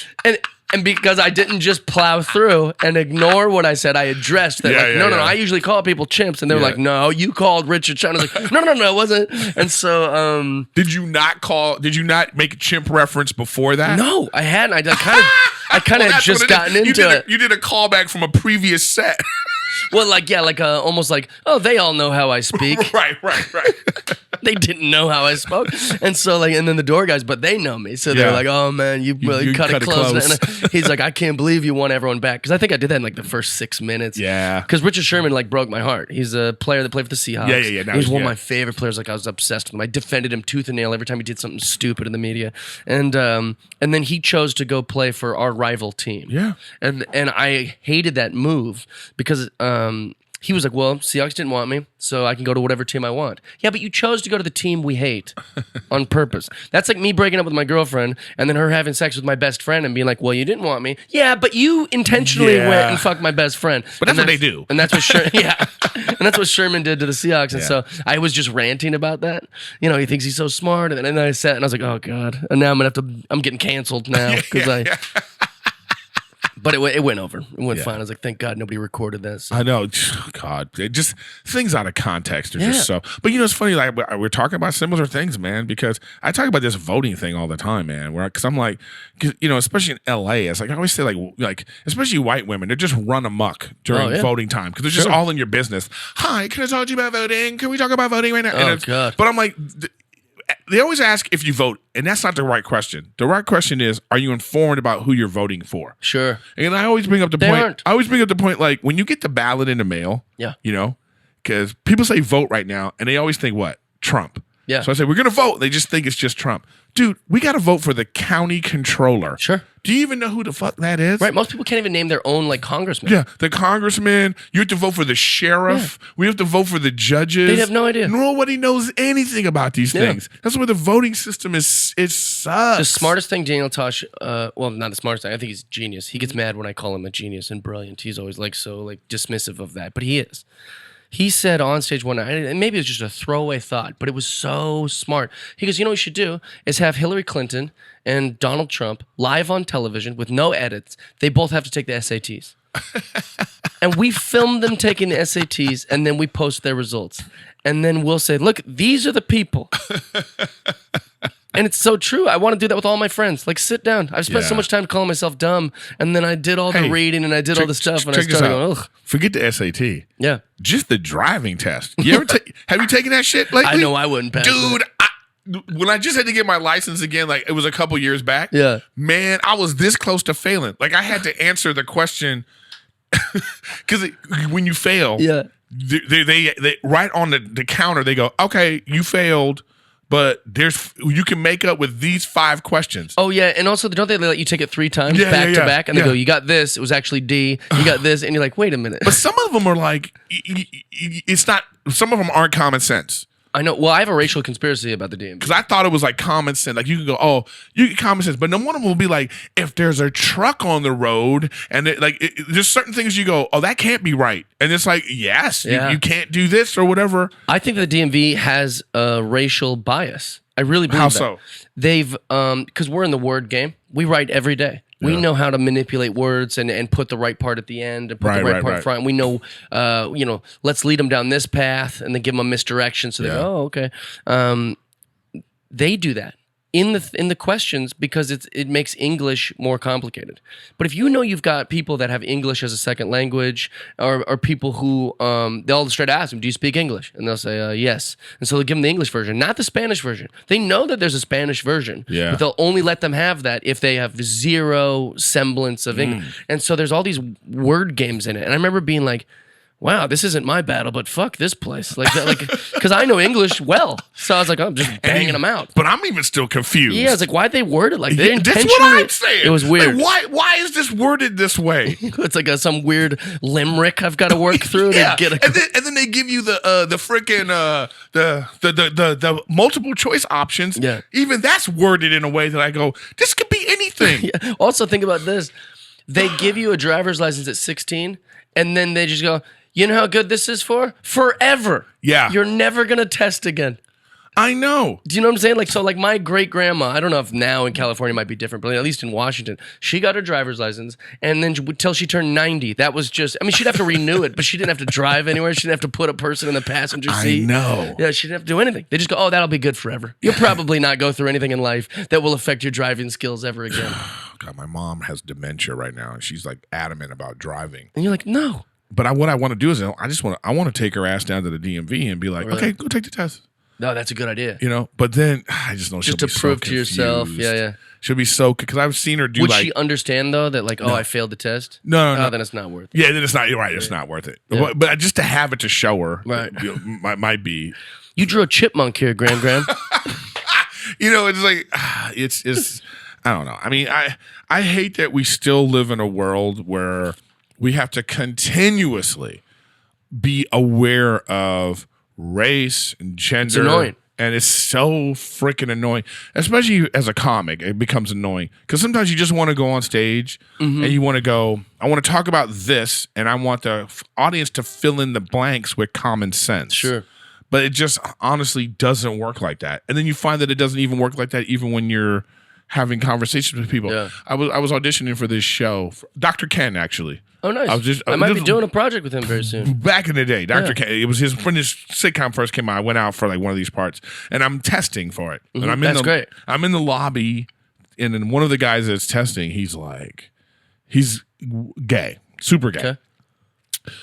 Speaker 2: And because I didn't just plow through and ignore what I said, I addressed that. No, I usually call people chimps. And they were like, no, you called Richard Sherman. I was like, no, it wasn't. And so...
Speaker 1: Did you not make a chimp reference before that?
Speaker 2: No, I hadn't. I kind of just gotten into it.
Speaker 1: You did a callback from a previous set.
Speaker 2: Well, almost like, oh, they all know how I speak.
Speaker 1: Right.
Speaker 2: They didn't know how I spoke. And so, and then the door guys, but they know me. So they're like, oh, man, you cut it close. And he's like, I can't believe you won everyone back. Because I think I did that in, the first 6 minutes.
Speaker 1: Yeah.
Speaker 2: Because Richard Sherman, broke my heart. He's a player that played for the Seahawks.
Speaker 1: Yeah.
Speaker 2: He's one of my favorite players. I was obsessed with him. I defended him tooth and nail every time he did something stupid in the media. And then he chose to go play for our rival team.
Speaker 1: Yeah.
Speaker 2: And I hated that move because... he was like, well, Seahawks didn't want me, so I can go to whatever team I want. Yeah, but you chose to go to the team we hate on purpose. That's like me breaking up with my girlfriend and then her having sex with my best friend and being like, well, you didn't want me. Yeah, but you intentionally went and fucked my best friend.
Speaker 1: But that's what they do.
Speaker 2: And that's what and that's what Sherman did to the Seahawks. And so I was just ranting about that. You know, he thinks he's so smart. And then I sat and I was like, oh, God. And now I'm getting canceled now because But it went over. It went fine. I was like, thank God nobody recorded this.
Speaker 1: I know. God. Just things out of context are just so. But it's funny, we're talking about similar things, man, because I talk about this voting thing all the time, man, because I'm like, especially in LA, it's like I always say, like especially white women, they just run amok during voting time because they're just all in your business. Hi, can I talk to you about voting? Can we talk about voting right now?
Speaker 2: Oh, God.
Speaker 1: But I'm like... They always ask if you vote, and that's not the right question. The right question is, are you informed about who you're voting for?
Speaker 2: Sure.
Speaker 1: And I always bring up the point. I always bring up the point, like when you get the ballot in the mail.
Speaker 2: Yeah.
Speaker 1: Because people say vote right now, and they always think what? Trump.
Speaker 2: Yeah.
Speaker 1: So I say we're gonna vote. They just think it's just Trump. Dude, we got to vote for the county controller.
Speaker 2: Sure.
Speaker 1: Do you even know who the fuck that is?
Speaker 2: Right. Most people can't even name their own congressman.
Speaker 1: Yeah, the congressman. You have to vote for the sheriff. Yeah. We have to vote for the judges.
Speaker 2: They have no idea.
Speaker 1: Nobody knows anything about these things. That's where the voting system is. It sucks.
Speaker 2: The smartest thing Daniel Tosh, well, not the smartest thing. I think he's a genius. He gets mad when I call him a genius and brilliant. He's always so dismissive of that, but he is. He said on stage one night, and maybe it was just a throwaway thought, but it was so smart. He goes, what we should do is have Hillary Clinton and Donald Trump live on television with no edits. They both have to take the SATs. And we film them taking the SATs, and then we post their results. And then we'll say, look, these are the people. And it's so true. I want to do that with all my friends. Sit down. I've spent so much time calling myself dumb, and then I did all the reading and I did all the stuff, and I started going, ugh.
Speaker 1: Forget the SAT.
Speaker 2: Yeah.
Speaker 1: Just the driving test. You ever have you taken that shit lately?
Speaker 2: I know I wouldn't pass.
Speaker 1: Dude, when I just had to get my license again, it was a couple years back.
Speaker 2: Yeah.
Speaker 1: Man, I was this close to failing. I had to answer the question because when you fail, they right on the counter, they go, okay, you failed. But you can make up with these 5 questions.
Speaker 2: Oh, yeah. And also, don't they let you take it 3 times back to back? And they go, you got this. It was actually D. You got this. And you're like, wait a minute.
Speaker 1: But some of them are it's not, some of them aren't common sense.
Speaker 2: I know. Well, I have a racial conspiracy about the DMV.
Speaker 1: Because I thought it was common sense. You can go, you get common sense. But then one of them will be if there's a truck on the road and there's certain things you go, that can't be right. And it's yes, you can't do this or whatever.
Speaker 2: I think the DMV has a racial bias. I really believe that.
Speaker 1: How so?
Speaker 2: They've, because we're in the word game. We write every day. We know how to manipulate words and put the right part at the end and put the right part in front. We know, let's lead them down this path and then give them a misdirection. So they go, oh, okay. They do that. in the questions because it makes English more complicated. But if you know you've got people that have English as a second language, or people who they'll straight ask them, "Do you speak English?" And they'll say yes, and so they'll give them the English version, not the Spanish version. They know that there's a Spanish version, but they'll only let them have that if they have zero semblance of English. And so there's all these word games in it. And I remember being like, wow, this isn't my battle, but fuck this place. Like, because I know English well. So I was like, I'm just banging them out.
Speaker 1: But I'm even still confused.
Speaker 2: Yeah, I was like, why'd they word it like that?
Speaker 1: That's what I'm saying.
Speaker 2: It was weird.
Speaker 1: Like, why is this worded this way?
Speaker 2: It's like some weird limerick I've got to work through to get a...
Speaker 1: And then they give you the freaking the multiple choice options.
Speaker 2: Yeah.
Speaker 1: Even that's worded in a way that I go, this could be anything.
Speaker 2: Yeah. Also, think about this. They give you a driver's license at 16, and then they just go, you know how good this is for? Forever.
Speaker 1: Yeah.
Speaker 2: You're never going to test again.
Speaker 1: I know.
Speaker 2: Do you know what I'm saying? Like, so like my great grandma, I don't know if now in California it might be different, but at least in Washington, she got her driver's license, and then until she turned 90, that was just, I mean, she'd have to renew it, but she didn't have to drive anywhere. She didn't have to put a person in the passenger seat.
Speaker 1: I know.
Speaker 2: Yeah, she didn't have to do anything. They just go, oh, that'll be good forever. You'll probably not go through anything in life that will affect your driving skills ever again.
Speaker 1: God, my mom has dementia right now, and she's like adamant about driving.
Speaker 2: And you're like, no.
Speaker 1: But what I want to do is I want to take her ass down to the DMV and be like, okay, go take the test.
Speaker 2: No, that's a good idea.
Speaker 1: You know, but then I just know she'll
Speaker 2: just to
Speaker 1: be
Speaker 2: prove
Speaker 1: so
Speaker 2: to yourself. Yeah.
Speaker 1: She'll be so, because I've seen her do
Speaker 2: Would she understand though that like, I failed the test?
Speaker 1: No.
Speaker 2: Then it's not worth it.
Speaker 1: Yeah, then it's not. You're right. It's not worth it. Yeah. But just to have it to show her,
Speaker 2: right,
Speaker 1: might be.
Speaker 2: You drew a chipmunk here, Graham.
Speaker 1: You know, it's like it's. I don't know. I mean, I hate that we still live in a world where we have to continuously be aware of race and gender.
Speaker 2: It's annoying.
Speaker 1: And it's so freaking annoying, especially as a comic. It becomes annoying because sometimes you just want to go on stage and you want to go, I want to talk about this, and I want the audience to fill in the blanks with common sense.
Speaker 2: Sure.
Speaker 1: But it just honestly doesn't work like that. And then you find that it doesn't even work like that even when you're having conversations with people. Yeah. I was auditioning for this show, Dr. Ken, actually.
Speaker 2: Oh, nice. I might be doing a project with him very soon.
Speaker 1: Back in the day, Dr. Ken, it was his, when his sitcom first came out, I went out for like one of these parts, and I'm testing for it. And
Speaker 2: That's great.
Speaker 1: I'm in the lobby, and then one of the guys that's testing, he's gay, super gay. Okay.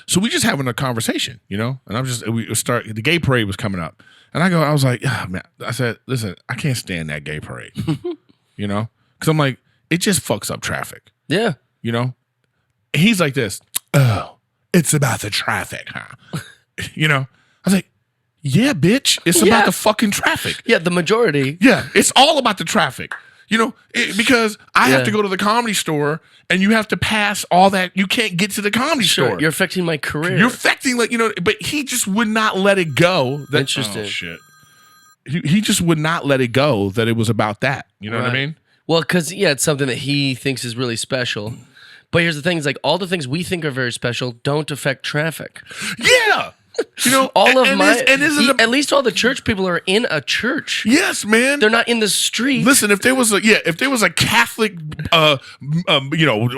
Speaker 1: So we just having a conversation, you know? And the gay parade was coming up. And I was like, man, I said, listen, I can't stand that gay parade. You know? Because I'm like, it just fucks up traffic.
Speaker 2: Yeah.
Speaker 1: You know? He's like this, oh, it's about the traffic, huh? You know? I was like, yeah, bitch, it's about the fucking traffic.
Speaker 2: Yeah, the majority.
Speaker 1: Yeah, it's all about the traffic. You know, because I have to go to the Comedy Store, and you have to pass all that. You can't get to the Comedy Store.
Speaker 2: You're affecting my career.
Speaker 1: You're affecting, like, you know, but he just would not let it go.
Speaker 2: Interesting.
Speaker 1: Oh, shit. He just would not let it go that it was about that. You know what I mean?
Speaker 2: Well, because, it's something that he thinks is really special. But here's the thing, is like all the things we think are very special don't affect traffic.
Speaker 1: Yeah. You know,
Speaker 2: at least all the church people are in a church.
Speaker 1: Yes, man.
Speaker 2: They're not in the street.
Speaker 1: Listen, if there was a Catholic, you know,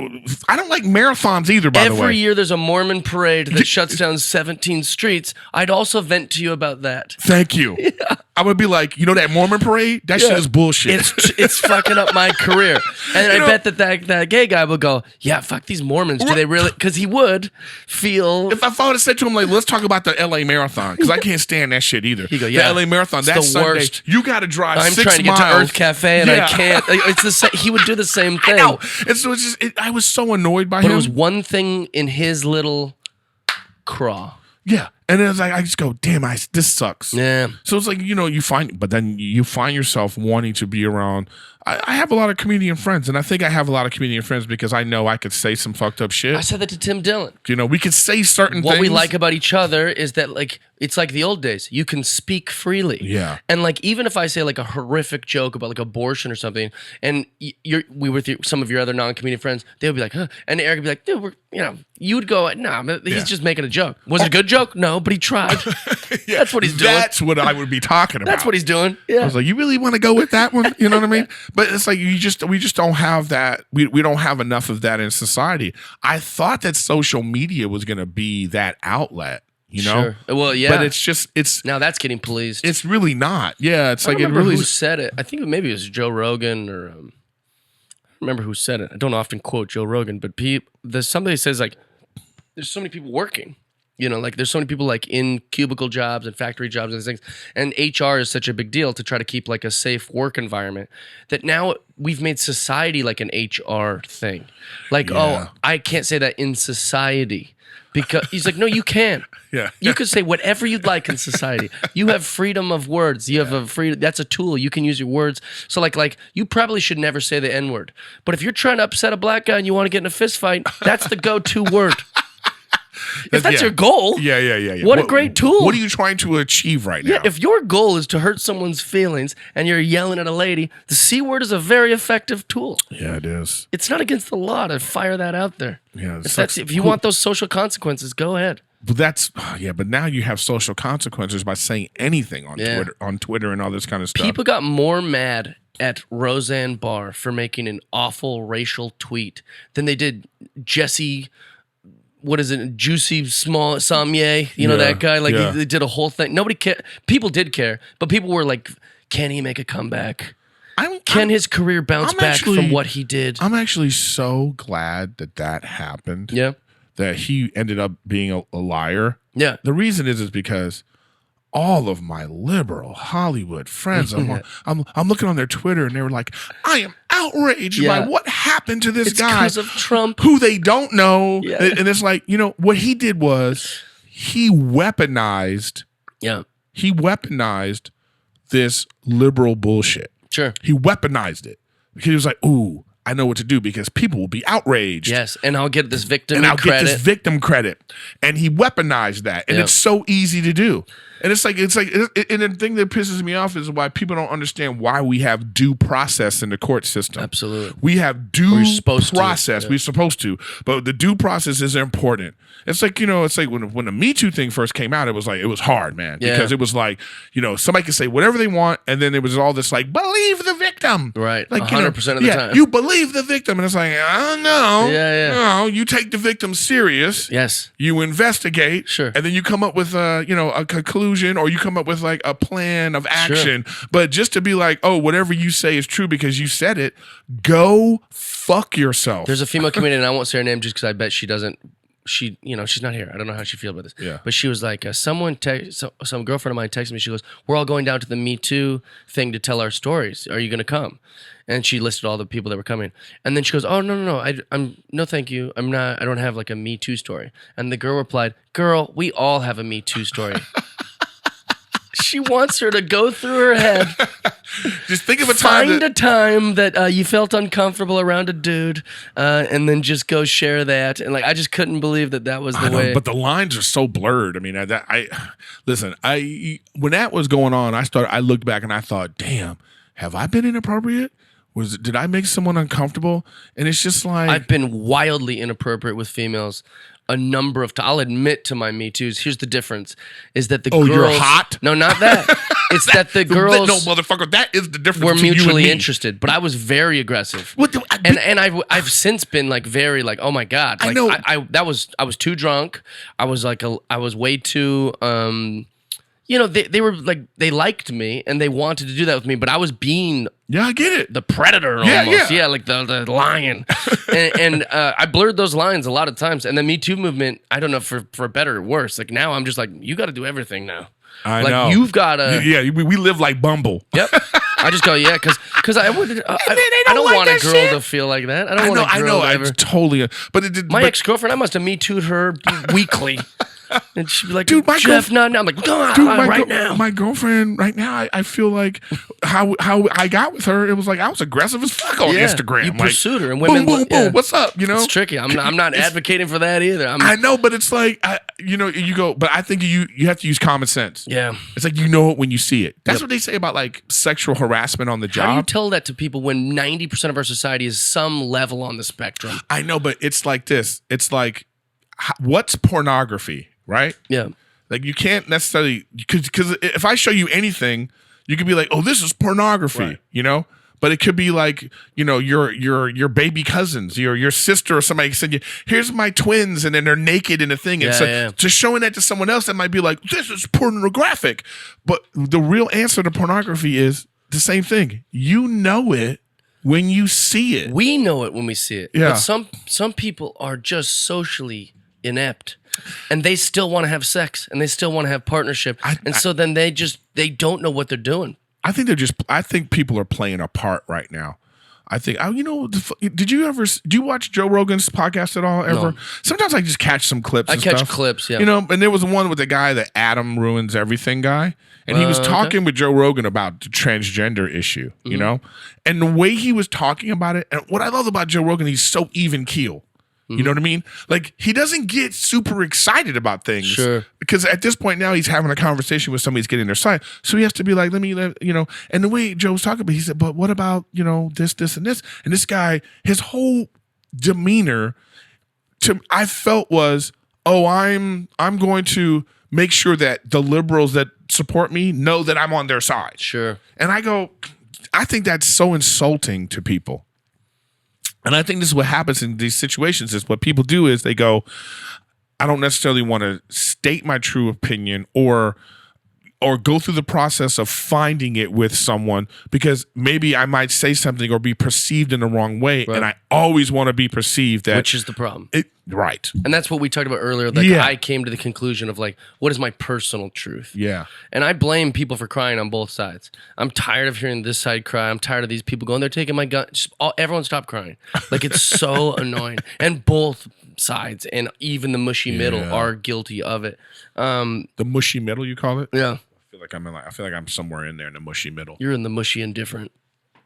Speaker 1: I don't like marathons either, by the way.
Speaker 2: Every year there's a Mormon parade that shuts down 17 streets. I'd also vent to you about that.
Speaker 1: Thank you. Yeah. I would be like, you know, that Mormon parade? That shit is bullshit.
Speaker 2: It's fucking up my career. And I bet that gay guy would go, yeah, fuck these Mormons. Do they really? Because he would feel.
Speaker 1: If I would have said to him, like, let's talk about the LA Marathon, because I can't stand that shit either.
Speaker 2: He go,
Speaker 1: the LA Marathon, that's the Sunday. Worst. You got to drive 6 miles.
Speaker 2: I'm trying to get to Earth Cafe and I can't. It's the same. He would do the same thing.
Speaker 1: I know. And so it's just, I was so annoyed by him.
Speaker 2: But it was one thing in his little craw.
Speaker 1: Yeah. And then it's like, I just go, damn, this sucks.
Speaker 2: Yeah.
Speaker 1: So it's like, you know, you find yourself wanting to be around. I have a lot of comedian friends, and I think I have a lot of comedian friends because I know I could say some fucked up shit.
Speaker 2: I said that to Tim Dillon.
Speaker 1: You know, we could say certain things.
Speaker 2: What we like about each other is that, like, it's like the old days. You can speak freely.
Speaker 1: Yeah.
Speaker 2: And, like, even if I say, like, a horrific joke about, like, abortion or something, and some of your other non-comedian friends, they would be like, huh. And Erik would be like, dude, you would go, nah, he's just making a joke. Was it a good joke? No, but he tried.
Speaker 1: Yeah,
Speaker 2: that's what he's doing.
Speaker 1: That's what I would be talking about.
Speaker 2: That's what he's doing. Yeah.
Speaker 1: I was like, you really want to go with that one? You know what I mean? But it's like we just don't have that. We don't have enough of that in society. I thought that social media was going to be that outlet. you know?
Speaker 2: Sure. Well, yeah.
Speaker 1: But it's
Speaker 2: now that's getting policed.
Speaker 1: It's really not. Yeah, it's
Speaker 2: I
Speaker 1: like
Speaker 2: don't remember
Speaker 1: it really
Speaker 2: who said it. I think maybe it was Joe Rogan or I don't remember who said it. I don't often quote Joe Rogan, but there's somebody says like there's so many people working. You know, like there's so many people like in cubicle jobs and factory jobs and these things. And HR is such a big deal to try to keep like a safe work environment that now we've made society like an HR thing. Like, oh, I can't say that in society. Because he's like, no, you can.
Speaker 1: Yeah.
Speaker 2: You can say whatever you'd like in society. You have freedom of words. You have a freedom. That's a tool. You can use your words. So like you probably should never say the N-word. But if you're trying to upset a black guy and you want to get in a fist fight, that's the go-to word. If that's your goal, what a great tool.
Speaker 1: What are you trying to achieve right now?
Speaker 2: Yeah, if your goal is to hurt someone's feelings and you're yelling at a lady, the C word is a very effective tool.
Speaker 1: Yeah, it is.
Speaker 2: It's not against the law to fire that out there.
Speaker 1: Yeah,
Speaker 2: if you want those social consequences, go ahead.
Speaker 1: But but now you have social consequences by saying anything on Twitter and all this kind of stuff.
Speaker 2: People got more mad at Roseanne Barr for making an awful racial tweet than they did Jesse. What is it? Juicy Small Sommier, you know that guy. Like he did a whole thing. Nobody cared. People did care, but people were like, "Can he make a comeback? Can his career bounce back from what he did?"
Speaker 1: I'm actually so glad that happened.
Speaker 2: Yeah,
Speaker 1: that he ended up being a liar.
Speaker 2: Yeah,
Speaker 1: the reason is because all of my liberal Hollywood friends, I'm looking on their Twitter and they were like, I am outraged by what happened to this guy
Speaker 2: because of Trump,
Speaker 1: who they don't know. Yeah. And it's like, you know, what he did was he weaponized this liberal bullshit.
Speaker 2: Sure.
Speaker 1: He weaponized it. He was like, ooh, I know what to do because people will be outraged.
Speaker 2: Yes, and I'll get this victim
Speaker 1: credit. And he weaponized that. And it's so easy to do. And it's like, and the thing that pisses me off is why people don't understand why we have due process in the court system.
Speaker 2: Absolutely.
Speaker 1: We have due process. We're supposed to. But the due process is important. It's like, you know, it's like when the Me Too thing first came out, it was hard, man.
Speaker 2: Yeah.
Speaker 1: Because it was like, you know, somebody could say whatever they want, and then there was all this like, believe the victim.
Speaker 2: Right.
Speaker 1: Like
Speaker 2: 100% of the time.
Speaker 1: You believe the victim. And it's like, oh no.
Speaker 2: Yeah.
Speaker 1: No, you take the victim serious.
Speaker 2: Yes.
Speaker 1: You investigate.
Speaker 2: Sure.
Speaker 1: And then you come up with a conclusion, or you come up with like a plan of action. Sure. But just to be like, oh, whatever you say is true because you said it, go fuck yourself.
Speaker 2: There's a female comedian, and I won't say her name just because I bet she doesn't. She's not here. I don't know how she feels about this. Yeah. But she was like, some girlfriend of mine texted me. She goes, we're all going down to the Me Too thing to tell our stories. Are you going to come? And she listed all the people that were coming. And then she goes, oh, no. I'm no, thank you. I don't have like a Me Too story. And the girl replied, girl, we all have a Me Too story. She wants her to go through her head.
Speaker 1: Just think of a time.
Speaker 2: Find a time that you felt uncomfortable around a dude, and then just go share that. And like, I just couldn't believe that was the way.
Speaker 1: But the lines are so blurred. I mean, listen. When that was going on, I looked back and I thought, damn, have I been inappropriate? Did I make someone uncomfortable? And it's just like,
Speaker 2: I've been wildly inappropriate with females. A number of times. I'll admit to my Me Too's. Here's the difference: is that the girls.
Speaker 1: Oh, you're hot?
Speaker 2: No, not that. It's that the girls.
Speaker 1: No, motherfucker. That is the difference.
Speaker 2: We're mutually interested, but I was very aggressive. And I've since been like very like, oh my god. Like, I know. I was too drunk. I was like I was way too. They were like, they liked me and they wanted to do that with me, but I was being.
Speaker 1: Yeah, I get it.
Speaker 2: The predator almost. Yeah, like the lion. and I blurred those lines a lot of times. And the Me Too movement, I don't know for better or worse. Like now I'm just like, you got to do everything now.
Speaker 1: I know.
Speaker 2: You've got to.
Speaker 1: Yeah, we live like Bumble.
Speaker 2: Yep. I just go, yeah, because I would. I don't want a girl to feel like that. I don't want a girl to ever.
Speaker 1: I totally.
Speaker 2: My ex-girlfriend, I must have Me Too'd her weekly. And she'd be like,
Speaker 1: dude,
Speaker 2: Jeff, no. I'm like, come on, right now.
Speaker 1: My girlfriend right now, I feel like how I got with her, it was like I was aggressive as fuck on Instagram.
Speaker 2: You pursued her, and
Speaker 1: women, boom, what's up? You know,
Speaker 2: it's tricky. I'm not advocating for that either.
Speaker 1: I know, but it's like, you go, but I think you have to use common sense.
Speaker 2: Yeah,
Speaker 1: it's like you know it when you see it. That's what they say about like sexual harassment on the job.
Speaker 2: How do you tell that to people when 90% of our society is some level on the spectrum?
Speaker 1: I know, but it's like this. It's like, what's pornography? Right?
Speaker 2: Yeah.
Speaker 1: Like you can't necessarily, because if I show you anything, you could be like, oh, this is pornography, you know? but it could be like, you know, your baby cousins, your sister or somebody said, here's my twins, and then they're naked in a thing. And so just showing that to someone else, that might be like, this is pornographic. But the real answer to pornography is the same thing. You know it when you see it.
Speaker 2: We know it when we see it.
Speaker 1: Yeah.
Speaker 2: But some people are just socially inept, and they still want to have sex, and they still want to have partnership, so then they don't know what they're doing. I
Speaker 1: think people are playing a part right now. I think, you know, do you watch Joe Rogan's podcast at all ever?
Speaker 2: No.
Speaker 1: Sometimes I just catch some clips.
Speaker 2: I catch clips, yeah.
Speaker 1: You know, and there was one with the guy, the Adam Ruins Everything guy, and he was talking with Joe Rogan about the transgender issue, you know, and the way he was talking about it, and what I love about Joe Rogan, he's so even keel. You know what I mean? Like, he doesn't get super excited about things.
Speaker 2: Sure.
Speaker 1: Because at this point now, he's having a conversation with somebody who's getting their side. So he has to be like, you know, and the way Joe was talking about, he said, but what about, you know, this, and this? And this guy, his whole demeanor, I felt was, oh, I'm going to make sure that the liberals that support me know that I'm on their side.
Speaker 2: Sure.
Speaker 1: And I go, I think that's so insulting to people. And I think this is what happens in these situations is what people do is they go, I don't necessarily want to state my true opinion or go through the process of finding it with someone because maybe I might say something or be perceived in the wrong way. Right. And I always want to be perceived that.
Speaker 2: Which is the problem.
Speaker 1: Right.
Speaker 2: And that's what we talked about earlier. Like I came to the conclusion of like, what is my personal truth?
Speaker 1: Yeah.
Speaker 2: And I blame people for crying on both sides. I'm tired of hearing this side cry. I'm tired of these people going, they're taking my gun. Everyone stop crying. Like it's so annoying. And both sides and even the mushy middle are guilty of it.
Speaker 1: The mushy middle, you call it?
Speaker 2: Yeah.
Speaker 1: I feel like I'm somewhere in there in the mushy middle.
Speaker 2: You're in the mushy indifferent.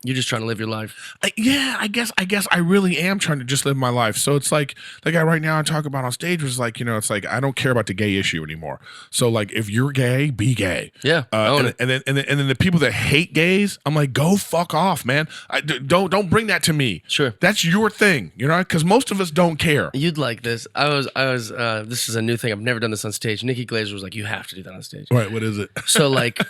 Speaker 2: You're just trying to live your life.
Speaker 1: I guess I really am trying to just live my life. So it's like right now I talk about on stage was like, you know, it's like I don't care about the gay issue anymore. So like if you're gay, be gay.
Speaker 2: Yeah.
Speaker 1: And then the people that hate gays, I'm like, go fuck off, man. Don't bring that to me.
Speaker 2: Sure.
Speaker 1: That's your thing, you know, because most of us don't care.
Speaker 2: You'd like this. I was this is a new thing. I've never done this on stage. Nikki Glaser was like, you have to do that on stage.
Speaker 1: Right. What is it?
Speaker 2: So like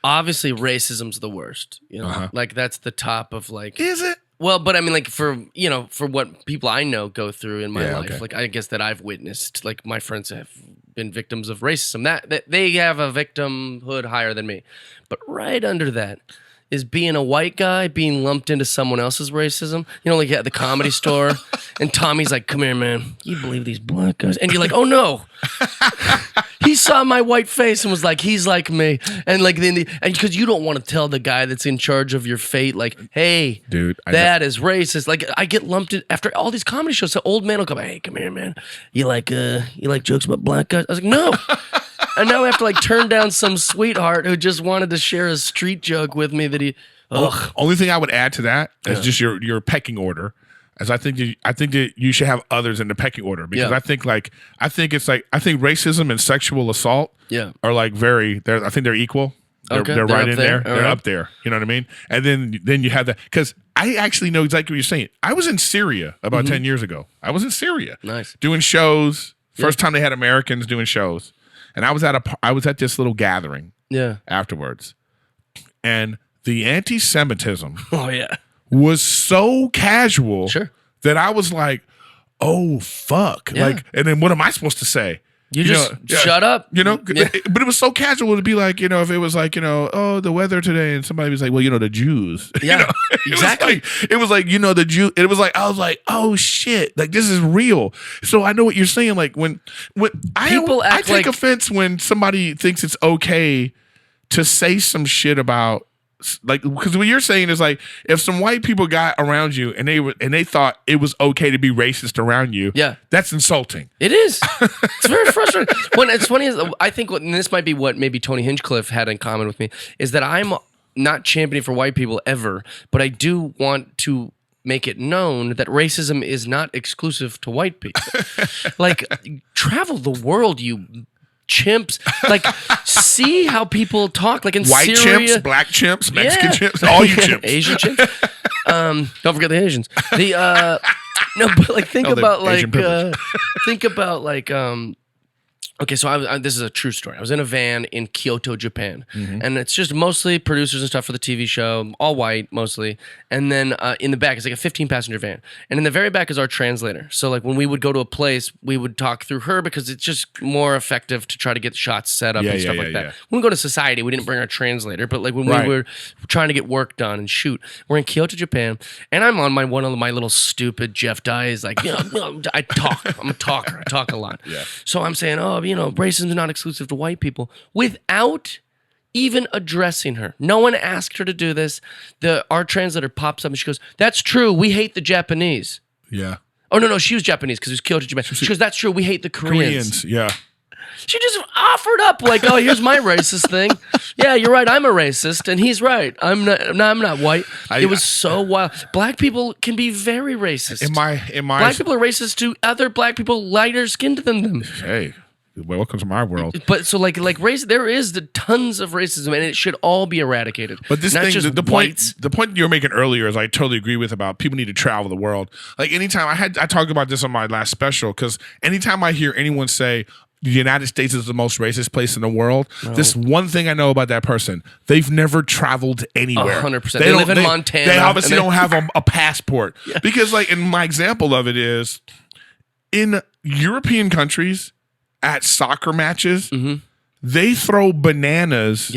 Speaker 2: obviously racism's the worst, you know, like that's the top of like,
Speaker 1: is it?
Speaker 2: Well, but I mean like for what people I know go through in my life, like I guess that I've witnessed, like my friends have been victims of racism, that they have a victimhood higher than me. But right under that is being a white guy being lumped into someone else's racism. You know, like at the Comedy Store, and Tommy's like, come here, man. You believe these black guys? And you're like, oh no. He saw my white face and was like, he's like me. And like, and because you don't want to tell the guy that's in charge of your fate, like, hey, dude, that is racist. Like, I get lumped in after all these comedy shows. So old man will come, hey, come here, man. You like jokes about black guys? I was like, no. And now I have to like turn down some sweetheart who just wanted to share a street joke with me that he. Ugh.
Speaker 1: Only thing I would add to that is just your pecking order. As I think that you should have others in the pecking order because I think racism and sexual assault are like I think they're equal. They're right in there. They're up there. You know what I mean? And then you have that because I actually know exactly what you're saying. I was in Syria about 10 years ago. I was in Syria, doing shows. First time they had Americans doing shows, and I was at this little gathering. Afterwards, and the anti-Semitism. Was so casual that I was like, oh, fuck. Like, and then what am I supposed to say?
Speaker 2: You just shut up.
Speaker 1: You know, but it was so casual to be like, you know, if it was like, you know, oh, the weather today, and somebody was like, well, you know, the Jews.
Speaker 2: Yeah,
Speaker 1: you know?
Speaker 2: exactly.
Speaker 1: It was like, you know, the Jew. It was like, I was like, oh shit, like this is real. So I know what you're saying. Like when I take offense when somebody thinks it's okay to say some shit about. Like, because what you're saying is like, if some white people got around you and they thought it was okay to be racist around you, that's insulting.
Speaker 2: It is. It's very frustrating. When it's funny is I think and this might be what maybe Tony Hinchcliffe had in common with me is that I'm not championing for white people ever, but I do want to make it known that racism is not exclusive to white people. Like, travel the world, you chimps. Like, see how people talk. Like in
Speaker 1: white
Speaker 2: Syria,
Speaker 1: chimps, black chimps, Mexican chimps, all you chimps,
Speaker 2: Asian chimps. Don't forget the Asians. No, but like think about Okay, so this is a true story. I was in a van in Kyoto, Japan, and it's just mostly producers and stuff for the TV show, all white mostly. And then in the back, it's like a 15-passenger van. And in the very back is our translator. So like when we would go to a place, we would talk through her because it's just more effective to try to get shots set up and stuff like that. When we go to society, we didn't bring our translator, but like when we were trying to get work done and shoot, we're in Kyoto, Japan, and I'm on one of my little stupid Jeff Dye's, like, I talk. I'm a talker. I talk a lot. Yeah. So I'm saying, racism is not exclusive to white people without even addressing her. No one asked her to do this. Our translator pops up and she goes, "That's true. We hate the Japanese."
Speaker 1: Yeah.
Speaker 2: Oh, no, she was Japanese because it was Kyoto, Japan. She goes, "That's true. We hate the Koreans."
Speaker 1: Yeah.
Speaker 2: She just offered up like, "Oh, here's my racist thing. Yeah, you're right. I'm a racist, and he's right. I'm not white." It was so wild. Black people can be very racist. Black people are racist to other black people lighter skinned than them.
Speaker 1: Hey, welcome to my world.
Speaker 2: But so like race, there is tons of racism, and it should all be eradicated.
Speaker 1: But this thing, the point you were making earlier is I totally agree with about people need to travel the world. Like anytime I talked about this on my last special because anytime I hear anyone say the United States is the most racist place in the world. This one thing I know about that person. They've never traveled anywhere.
Speaker 2: 100%. They live in Montana.
Speaker 1: They obviously don't have a passport. Yeah. Because like, and my example of it is in European countries at soccer matches, they throw bananas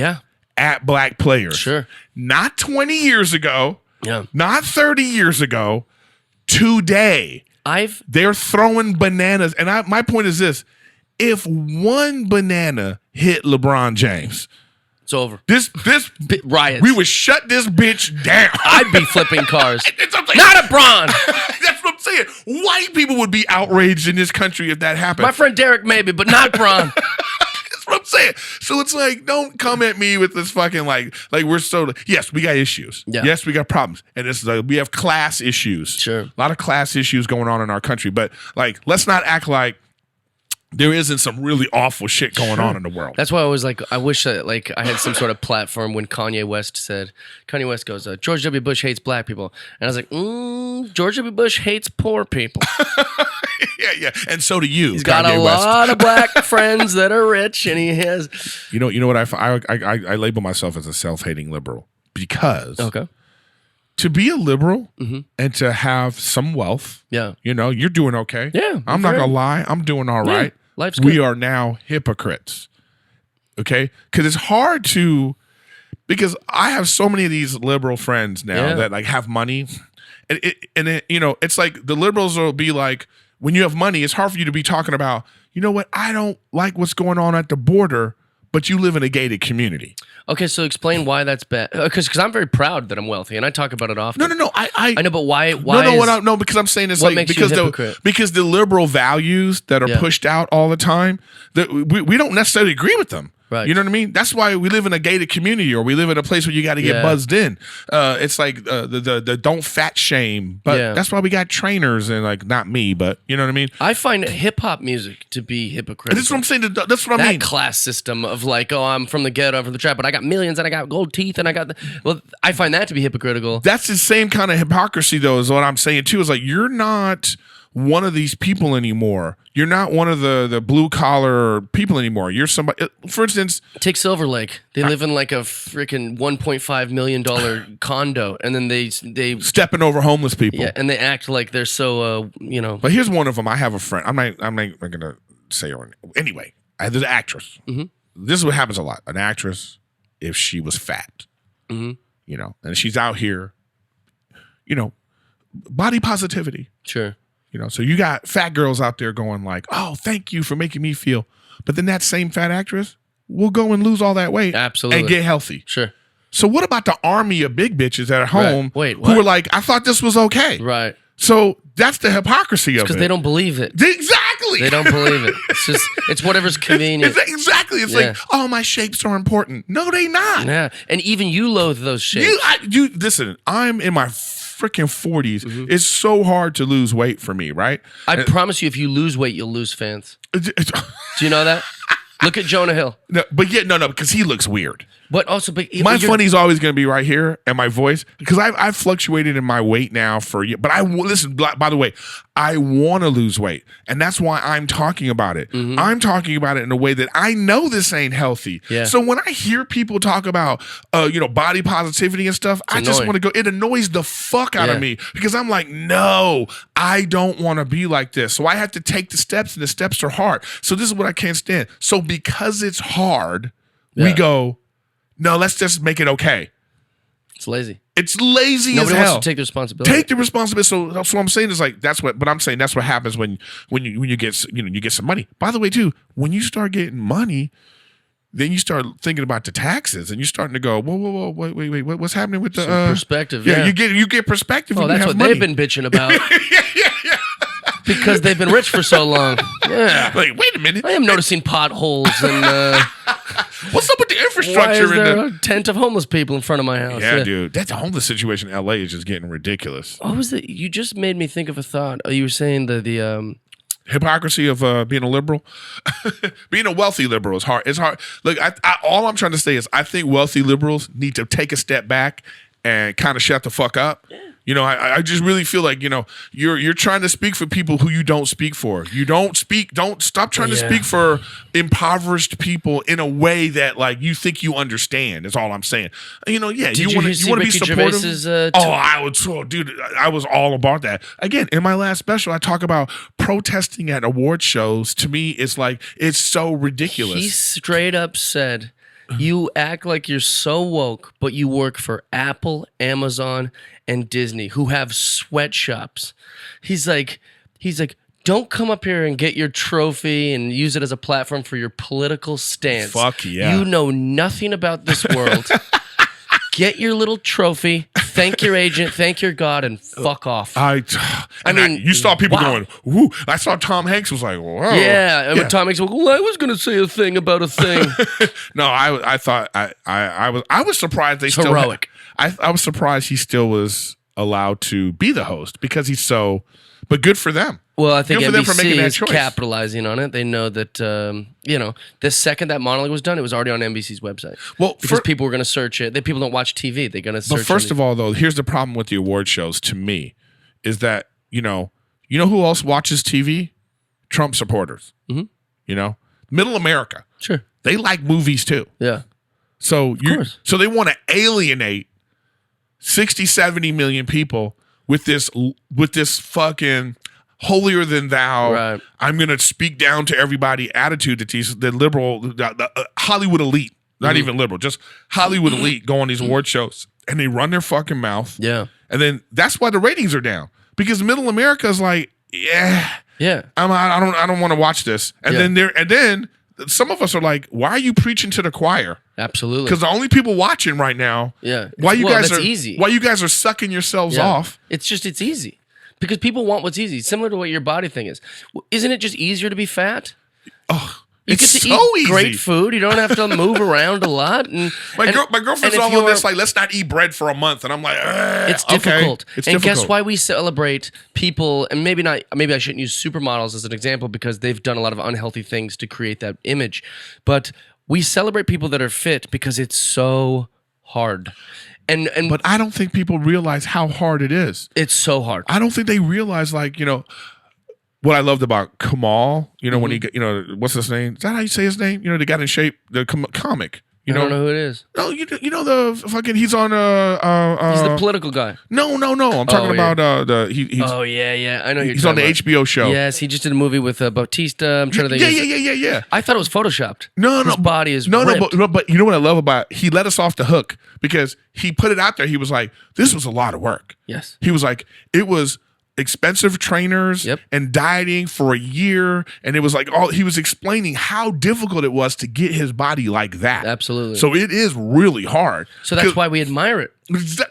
Speaker 1: at black players.
Speaker 2: Sure.
Speaker 1: Not 20 years ago. Yeah. Not 30 years ago. Today. They're throwing bananas. And my point is this. If one banana hit LeBron James,
Speaker 2: it's over.
Speaker 1: This
Speaker 2: riots.
Speaker 1: We would shut this bitch down.
Speaker 2: I'd be flipping cars. Not a Bron.
Speaker 1: That's what I'm saying. White people would be outraged in this country if that happened.
Speaker 2: My friend Derek maybe, but not Bron.
Speaker 1: That's what I'm saying. So it's like, don't come at me with this fucking like we're so. Yes, we got issues. Yeah. Yes, we got problems, and it's like we have class issues.
Speaker 2: Sure, a
Speaker 1: lot of class issues going on in our country. But like, let's not act like there isn't some really awful shit going on in the world.
Speaker 2: That's why I was like, I wish that like I had some sort of platform when Kanye West goes, George W. Bush hates black people. And I was like, George W. Bush hates poor people.
Speaker 1: yeah. And so do you.
Speaker 2: He's got a lot of black friends that are rich, and he has.
Speaker 1: You know what I label myself as a self-hating liberal because to be a liberal and to have some wealth, you're doing okay.
Speaker 2: Yeah,
Speaker 1: I'm not gonna lie, I'm doing all right.
Speaker 2: Life's good.
Speaker 1: We are now hypocrites, okay? Because it's hard because I have so many of these liberal friends now that like have money, and it's like the liberals will be like, when you have money, it's hard for you to be talking about, you know what, I don't like what's going on at the border, but you live in a gated community.
Speaker 2: Okay, so explain why that's bad. Because I'm very proud that I'm wealthy, and I talk about it often.
Speaker 1: No. I
Speaker 2: know, but why?
Speaker 1: No, because I'm saying it's like because the liberal values that are pushed out all the time, that we don't necessarily agree with them. Right. You know what I mean? That's why we live in a gated community, or we live in a place where you got to get buzzed in. It's like the don't fat shame, but that's why we got trainers and like not me, but you know what I mean?
Speaker 2: I find hip hop music to be hypocritical.
Speaker 1: That's what I'm saying. That's what I mean.
Speaker 2: That class system of like, oh, I'm from the ghetto, I'm from the trap, but I got millions and I got gold teeth and I got I find that to be hypocritical.
Speaker 1: That's the same kind of hypocrisy though, is what I'm saying too. Is like you're not one of these people anymore. You're not one of the blue collar people anymore. You're somebody. For instance,
Speaker 2: take Silver Lake. They live in like a freaking $1.5 million condo, and then they
Speaker 1: stepping over homeless people.
Speaker 2: Yeah, and they act like they're so
Speaker 1: But here's one of them. I have a friend. I'm not gonna say her name. Anyway, there's an actress. This is what happens a lot. An actress, if she was fat, and she's out here, body positivity.
Speaker 2: Sure.
Speaker 1: So you got fat girls out there going like, oh, thank you for making me feel. But then that same fat actress will go and lose all that weight.
Speaker 2: Absolutely.
Speaker 1: And get healthy.
Speaker 2: Sure.
Speaker 1: So what about the army of big bitches at home
Speaker 2: who
Speaker 1: were like, I thought this was okay.
Speaker 2: Right.
Speaker 1: So that's the hypocrisy of it.
Speaker 2: Because they don't believe it.
Speaker 1: Exactly.
Speaker 2: They don't believe it. It's whatever's convenient.
Speaker 1: Exactly. It's like, oh, my shapes are important. No, they not.
Speaker 2: Yeah. And even you loathe those shapes.
Speaker 1: Listen, I'm in my freaking 40s. It's so hard to lose weight for me, right?
Speaker 2: I promise you, if you lose weight, you'll lose fans. Do you know that? Look at Jonah Hill.
Speaker 1: No, but no, because he looks weird.
Speaker 2: But also,
Speaker 1: my funny is always going to be right here, and my voice, because I've fluctuated in my weight now for years. But listen. By the way, I want to lose weight, and that's why I'm talking about it. Mm-hmm. I'm talking about it in a way that I know this ain't healthy. Yeah. So when I hear people talk about, body positivity and stuff, I just want to go. It annoys the fuck out of me because I'm like, no, I don't want to be like this. So I have to take the steps, and the steps are hard. So this is what I can't stand. So because it's hard, we go, no, let's just make it okay.
Speaker 2: It's lazy.
Speaker 1: It's lazy
Speaker 2: Nobody
Speaker 1: as hell.
Speaker 2: wants to take the responsibility.
Speaker 1: Take the responsibility. So that's what I'm saying is like but I'm saying that's what happens when you get you get some money. By the way, too, when you start getting money, then you start thinking about the taxes, and you're starting to go, whoa, wait, what's happening with the
Speaker 2: perspective?
Speaker 1: Yeah, you get perspective.
Speaker 2: Oh, that's what
Speaker 1: money.
Speaker 2: They've been bitching about. yeah. Because they've been rich for so long. Yeah.
Speaker 1: Like, wait a minute.
Speaker 2: I am noticing potholes and.
Speaker 1: What's up with the infrastructure?
Speaker 2: Why is there a tent of homeless people in front of my house?
Speaker 1: Yeah, dude. That homeless situation in LA is just getting ridiculous.
Speaker 2: What was it? You just made me think of a thought. You were saying the
Speaker 1: hypocrisy of being a liberal. Being a wealthy liberal is hard. It's hard. Look, all I'm trying to say is I think wealthy liberals need to take a step back and kind of shut the fuck up. Yeah. I just really feel like, you're trying to speak for people who you don't speak for. Don't stop trying to speak for impoverished people in a way that like you think you understand. Is all I'm saying. You want to be supportive. I was all about that. Again, in my last special, I talk about protesting at award shows. To me, it's like, it's so ridiculous.
Speaker 2: He straight up said, you act like you're so woke, but you work for Apple, Amazon, and Disney, who have sweatshops. He's like, don't come up here and get your trophy and use it as a platform for your political stance.
Speaker 1: Fuck yeah.
Speaker 2: You know nothing about this world. Get your little trophy, thank your agent, thank your God, and fuck off.
Speaker 1: You saw people going, ooh. I saw Tom Hanks was like, whoa.
Speaker 2: Yeah, and when Tom Hanks was like, well, I was going to say a thing about a thing.
Speaker 1: No, I thought, I was surprised they
Speaker 2: it's
Speaker 1: still.
Speaker 2: Heroic.
Speaker 1: I was surprised he still was allowed to be the host because he's so, but good for them.
Speaker 2: Well, I think NBC is
Speaker 1: choice.
Speaker 2: Capitalizing on it. They know that, the second that monologue was done, it was already on NBC's website. Well, because people were going to search it. People don't watch TV. They're going to search it.
Speaker 1: But first of all, though, here's the problem with the award shows to me is that, you know who else watches TV? Trump supporters. Mm-hmm. Middle America.
Speaker 2: Sure.
Speaker 1: They like movies too.
Speaker 2: Yeah.
Speaker 1: So they want to alienate 60, 70 million people with this fucking holier than thou, right. I'm going to speak down to everybody attitude that the liberal, the Hollywood elite, not even liberal, just Hollywood elite go on these award shows and they run their fucking mouth.
Speaker 2: Yeah.
Speaker 1: And then that's why the ratings are down because middle America is like, yeah. I don't want to watch this. And then some of us are like, why are you preaching to the choir?
Speaker 2: Absolutely.
Speaker 1: Because the only people watching right now, why you guys are sucking yourselves off.
Speaker 2: It's easy. Because people want what's easy, similar to what your body thing is. Isn't it just easier to be fat?
Speaker 1: Oh,
Speaker 2: you get to eat great food. You don't have to move around a lot.
Speaker 1: My girlfriend's all on this, like, let's not eat bread for a month. And I'm like,
Speaker 2: it's difficult. Okay. It's difficult. Guess why we celebrate people, and maybe I shouldn't use supermodels as an example because they've done a lot of unhealthy things to create that image. But we celebrate people that are fit because it's so hard. But
Speaker 1: I don't think people realize how hard it is.
Speaker 2: It's so hard.
Speaker 1: I don't think they realize, like, what I loved about Kamal, when he got, what's his name? Is that how you say his name? The guy in shape, the comic.
Speaker 2: I don't know who it is.
Speaker 1: No, the fucking, he's on
Speaker 2: he's the political guy.
Speaker 1: No. I'm talking about he's
Speaker 2: oh yeah. I know
Speaker 1: he's on the HBO show.
Speaker 2: Yes, he just did a movie with Bautista. I'm trying to think.
Speaker 1: Yeah.
Speaker 2: I thought it was photoshopped.
Speaker 1: No.
Speaker 2: His body is
Speaker 1: ripped. But you know what I love about it? He let us off the hook because he put it out there. He was like, this was a lot of work.
Speaker 2: Yes.
Speaker 1: He was like, it was expensive trainers and dieting for a year, and it was like he was explaining how difficult it was to get his body like that.
Speaker 2: Absolutely.
Speaker 1: So it is really hard.
Speaker 2: So that's why we admire it.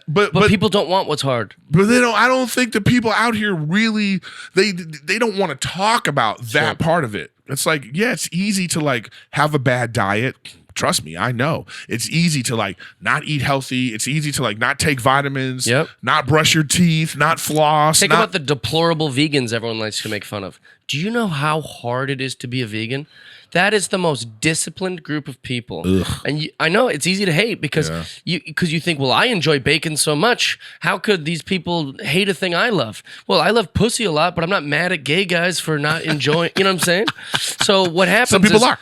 Speaker 2: But people don't want what's hard.
Speaker 1: But I don't think the people out here really they don't want to talk about that part of it. It's like, it's easy to like have a bad diet. Trust me, I know. It's easy to like not eat healthy. It's easy to like not take vitamins, not brush your teeth, not floss.
Speaker 2: Think about the deplorable vegans everyone likes to make fun of. Do you know how hard it is to be a vegan? That is the most disciplined group of people.
Speaker 1: Ugh.
Speaker 2: And I know it's easy to hate because you think, well, I enjoy bacon so much. How could these people hate a thing I love? Well, I love pussy a lot, but I'm not mad at gay guys for not enjoying, you know what I'm saying? So what happens
Speaker 1: Some people are.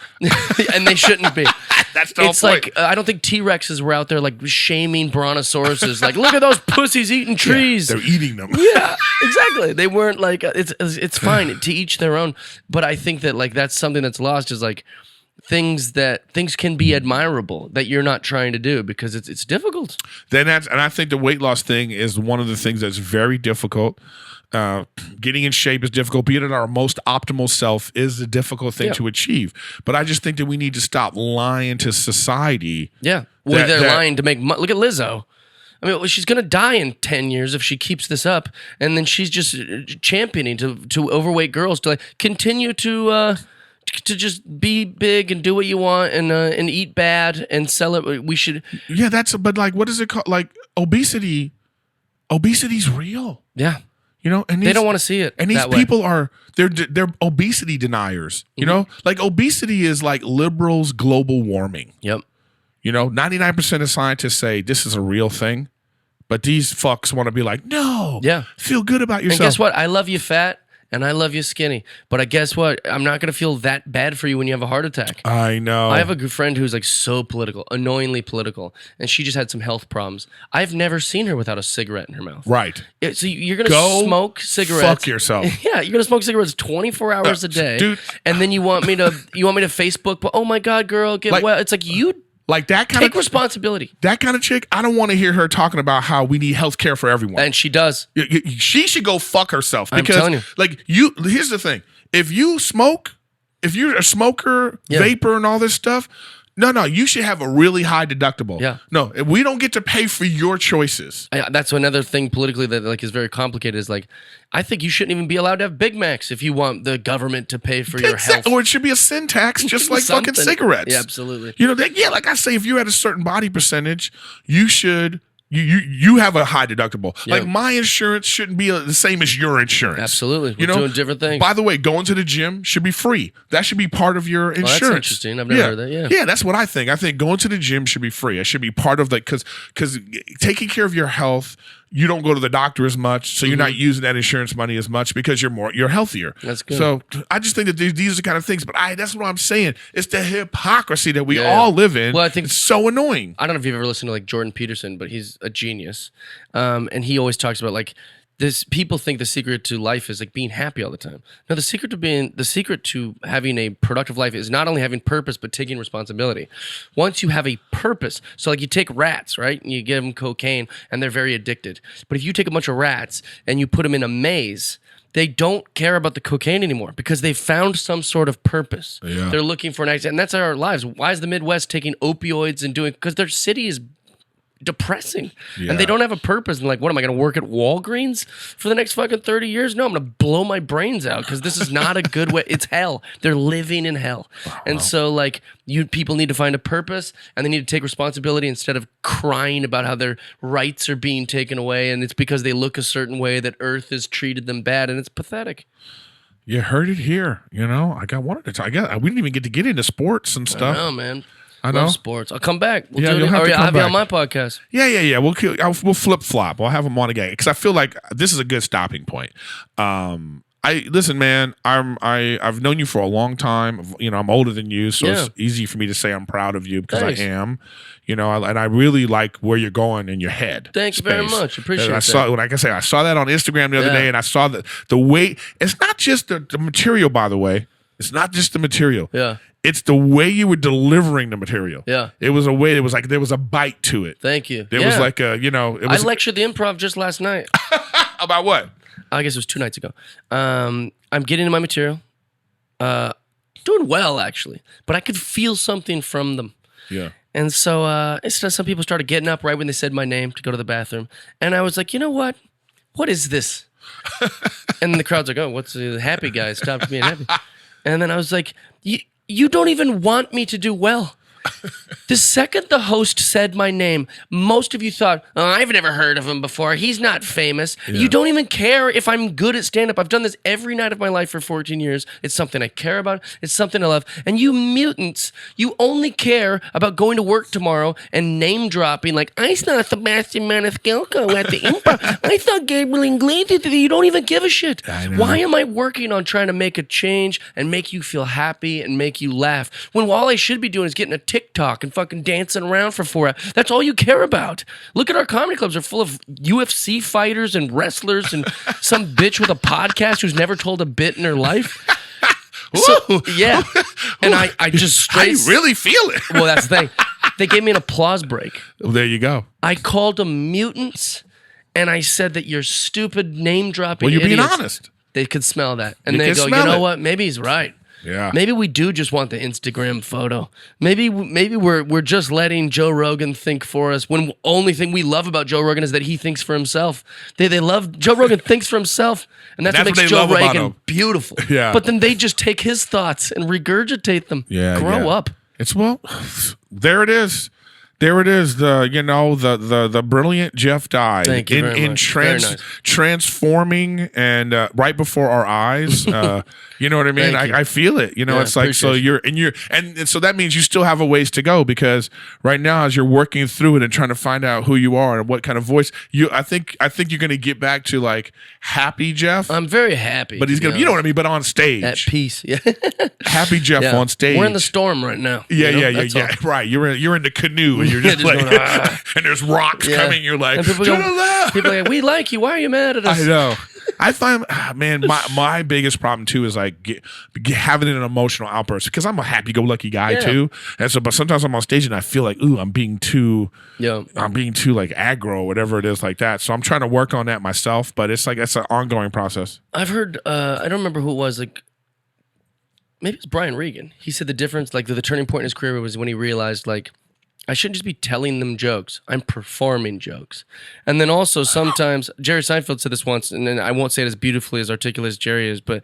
Speaker 2: and they shouldn't be.
Speaker 1: That's the whole point.
Speaker 2: Like, I don't think T-Rexes were out there like shaming brontosauruses. Like, look at those pussies eating trees.
Speaker 1: Yeah, they're eating them.
Speaker 2: Yeah, exactly. They weren't like, it's fine to each their own. But I think that like that's something that's lost is like things can be admirable that you're not trying to do because it's difficult.
Speaker 1: And I think the weight loss thing is one of the things that's very difficult. Getting in shape is difficult. Being at our most optimal self is a difficult thing to achieve. But I just think that we need to stop lying to society.
Speaker 2: Yeah, well, they're lying to make money. Look at Lizzo. I mean, she's going to die in 10 years if she keeps this up. And then she's just championing to overweight girls to like continue to just be big and do what you want and eat bad and sell it. We should.
Speaker 1: Yeah, but like, what is it called? Like obesity. Obesity's real.
Speaker 2: Yeah.
Speaker 1: You know, and
Speaker 2: they don't want to see it.
Speaker 1: And these people they're obesity deniers. You know, like obesity is like liberals' global warming.
Speaker 2: Yep.
Speaker 1: You know, 99% of scientists say this is a real thing, but these fucks want to be like, no, feel good about yourself.
Speaker 2: And guess what? I love you fat and I love you skinny, but I guess what? I'm not going to feel that bad for you when you have a heart attack.
Speaker 1: I know.
Speaker 2: I have a good friend who's like so political, annoyingly political, and she just had some health problems. I've never seen her without a cigarette in her mouth.
Speaker 1: Right.
Speaker 2: So you're going to smoke cigarettes.
Speaker 1: Fuck yourself.
Speaker 2: Yeah, you're going to smoke cigarettes 24 hours a day.
Speaker 1: Dude.
Speaker 2: And then you want me to Facebook, but oh my God, girl, get well. It's like
Speaker 1: like that kind
Speaker 2: take responsibility.
Speaker 1: That kind of chick, I don't want to hear her talking about how we need health care for everyone.
Speaker 2: And she does.
Speaker 1: She should go fuck herself. Because,
Speaker 2: I'm telling you.
Speaker 1: Like, here's the thing. If you smoke, if you're a smoker, vapor and all this stuff, no, you should have a really high deductible.
Speaker 2: Yeah.
Speaker 1: No, we don't get to pay for your choices.
Speaker 2: That's another thing politically that like is very complicated is like, I think you shouldn't even be allowed to have Big Macs if you want the government to pay for your health.
Speaker 1: Or it should be a sin tax, just like fucking cigarettes.
Speaker 2: Yeah, absolutely.
Speaker 1: You know, like I say, if you're at a certain body percentage, you should... You have a high deductible. Yeah. Like my insurance shouldn't be the same as your insurance.
Speaker 2: Absolutely. We're doing different things.
Speaker 1: By the way, going to the gym should be free. That should be part of your insurance.
Speaker 2: That's interesting. I've never heard that. Yeah.
Speaker 1: Yeah, that's what I think. I think going to the gym should be free. It should be part of because taking care of your health, you don't go to the doctor as much, so you're not using that insurance money as much because you're healthier.
Speaker 2: That's good.
Speaker 1: So I just think that these are the kind of things. But that's what I'm saying. It's the hypocrisy that we all live in.
Speaker 2: Well, I think
Speaker 1: it's so annoying.
Speaker 2: I don't know if you've ever listened to like Jordan Peterson, but he's a genius, and he always talks about like this. People think the secret to life is like being happy all the time. No, the secret to having a productive life is not only having purpose but taking responsibility. Once you have a purpose, so like you take rats, right, and you give them cocaine, and they're very addicted. But if you take a bunch of rats and you put them in a maze, they don't care about the cocaine anymore because they found some sort of purpose.
Speaker 1: Yeah.
Speaker 2: They're looking for an exit, and that's our lives. Why is the Midwest taking opioids and doing? Because their city is depressing and they don't have a purpose and like, what am I going to work at Walgreens for the next fucking 30 years? No, I'm going to blow my brains out because this is not a good way. It's hell. They're living in hell. And so like people need to find a purpose and they need to take responsibility instead of crying about how their rights are being taken away and it's because they look a certain way that Earth has treated them bad and it's pathetic.
Speaker 1: You heard it here. You know, we didn't even get to get into sports and stuff.
Speaker 2: I know, man.
Speaker 1: I know.
Speaker 2: Love sports. I'll come back.
Speaker 1: You'll have to come
Speaker 2: I'll be
Speaker 1: back.
Speaker 2: on my podcast.
Speaker 1: Yeah. We'll flip flop. We'll have them on again because I feel like this is a good stopping point. Listen, man. I've known you for a long time. You know, I'm older than you, so it's easy for me to say I'm proud of you because I am. You know, and I really like where you're going in your head.
Speaker 2: Thanks very much. Appreciate that.
Speaker 1: I saw that on Instagram the other day, and I saw the way. It's not just the material, by the way. It's not just the material.
Speaker 2: Yeah.
Speaker 1: It's the way you were delivering the material.
Speaker 2: Yeah.
Speaker 1: It was a way, it was like there was a bite to it.
Speaker 2: Thank you.
Speaker 1: There was like a,
Speaker 2: I lectured the improv just last night.
Speaker 1: About what?
Speaker 2: I guess it was 2 nights ago. I'm getting into my material. Doing well, actually. But I could feel something from them.
Speaker 1: Yeah.
Speaker 2: And so some people started getting up right when they said my name to go to the bathroom. And I was like, you know what? What is this? And the crowd's like, oh, what's the happy guy? Stop being happy. And then I was like, you don't even want me to do well. The second the host said my name, most of you thought, oh, I've never heard of him before. He's not famous. Yeah. You don't even care if I'm good at stand-up. I've done this every night of my life for 14 years. It's something I care about. It's something I love. And you mutants, you only care about going to work tomorrow and name-dropping like, I saw Sebastian Maniscalco at the Improv. I saw Gabriel Iglesias. You don't even give a shit. Why am I working on trying to make a change and make you feel happy and make you laugh when all I should be doing is getting a TikTok and fucking dancing around for 4 hours? That's all you care about. Look at our comedy clubs. They're full of UFC fighters and wrestlers and some bitch with a podcast who's never told a bit in her life. So, yeah. And I just straight...
Speaker 1: I really feel it.
Speaker 2: Well, that's the thing. They gave me an applause break.
Speaker 1: Well, there you go.
Speaker 2: I called them mutants, and I said that you're stupid name-dropping
Speaker 1: Well, you're
Speaker 2: idiots.
Speaker 1: being honest.
Speaker 2: They could smell that. And they go, you know what? Maybe he's right.
Speaker 1: Yeah.
Speaker 2: Maybe we do just want the Instagram photo. Maybe we're just letting Joe Rogan think for us when the only thing we love about Joe Rogan is that he thinks for himself. They love Joe Rogan thinks for himself, and that's what makes Joe Rogan beautiful.
Speaker 1: Yeah.
Speaker 2: But then they just take his thoughts and regurgitate them.
Speaker 1: Yeah.
Speaker 2: Grow up.
Speaker 1: It's there it is. There it is. The brilliant Jeff Dye in transforming and right before our eyes. You know what I mean? I feel it. You know, it's like so and so that means you still have a ways to go because right now as you're working through it and trying to find out who you are and what kind of voice I think you're gonna get back to like happy Jeff.
Speaker 2: I'm very happy.
Speaker 1: But he's gonna you know what I mean, but on stage.
Speaker 2: At peace. Yeah.
Speaker 1: Happy Jeff on stage.
Speaker 2: We're in the storm right now.
Speaker 1: Yeah, yeah. Right. You're in the canoe and you're just like going, and there's rocks coming. You're like,
Speaker 2: people are like, we like you. Why are you mad at us?
Speaker 1: I know. I find, man, my biggest problem too is like having an emotional outburst because I'm a happy-go-lucky guy too, and so but sometimes I'm on stage and I feel like, ooh, I'm being too like aggro, whatever it is like that. So I'm trying to work on that myself, but it's like it's an ongoing process.
Speaker 2: I've heard, I don't remember who it was, like maybe it's Brian Regan. He said the difference, like the turning point in his career was when he realized like, I shouldn't just be telling them jokes. I'm performing jokes. And then also sometimes, Jerry Seinfeld said this once, and then I won't say it as beautifully as articulate as Jerry is, but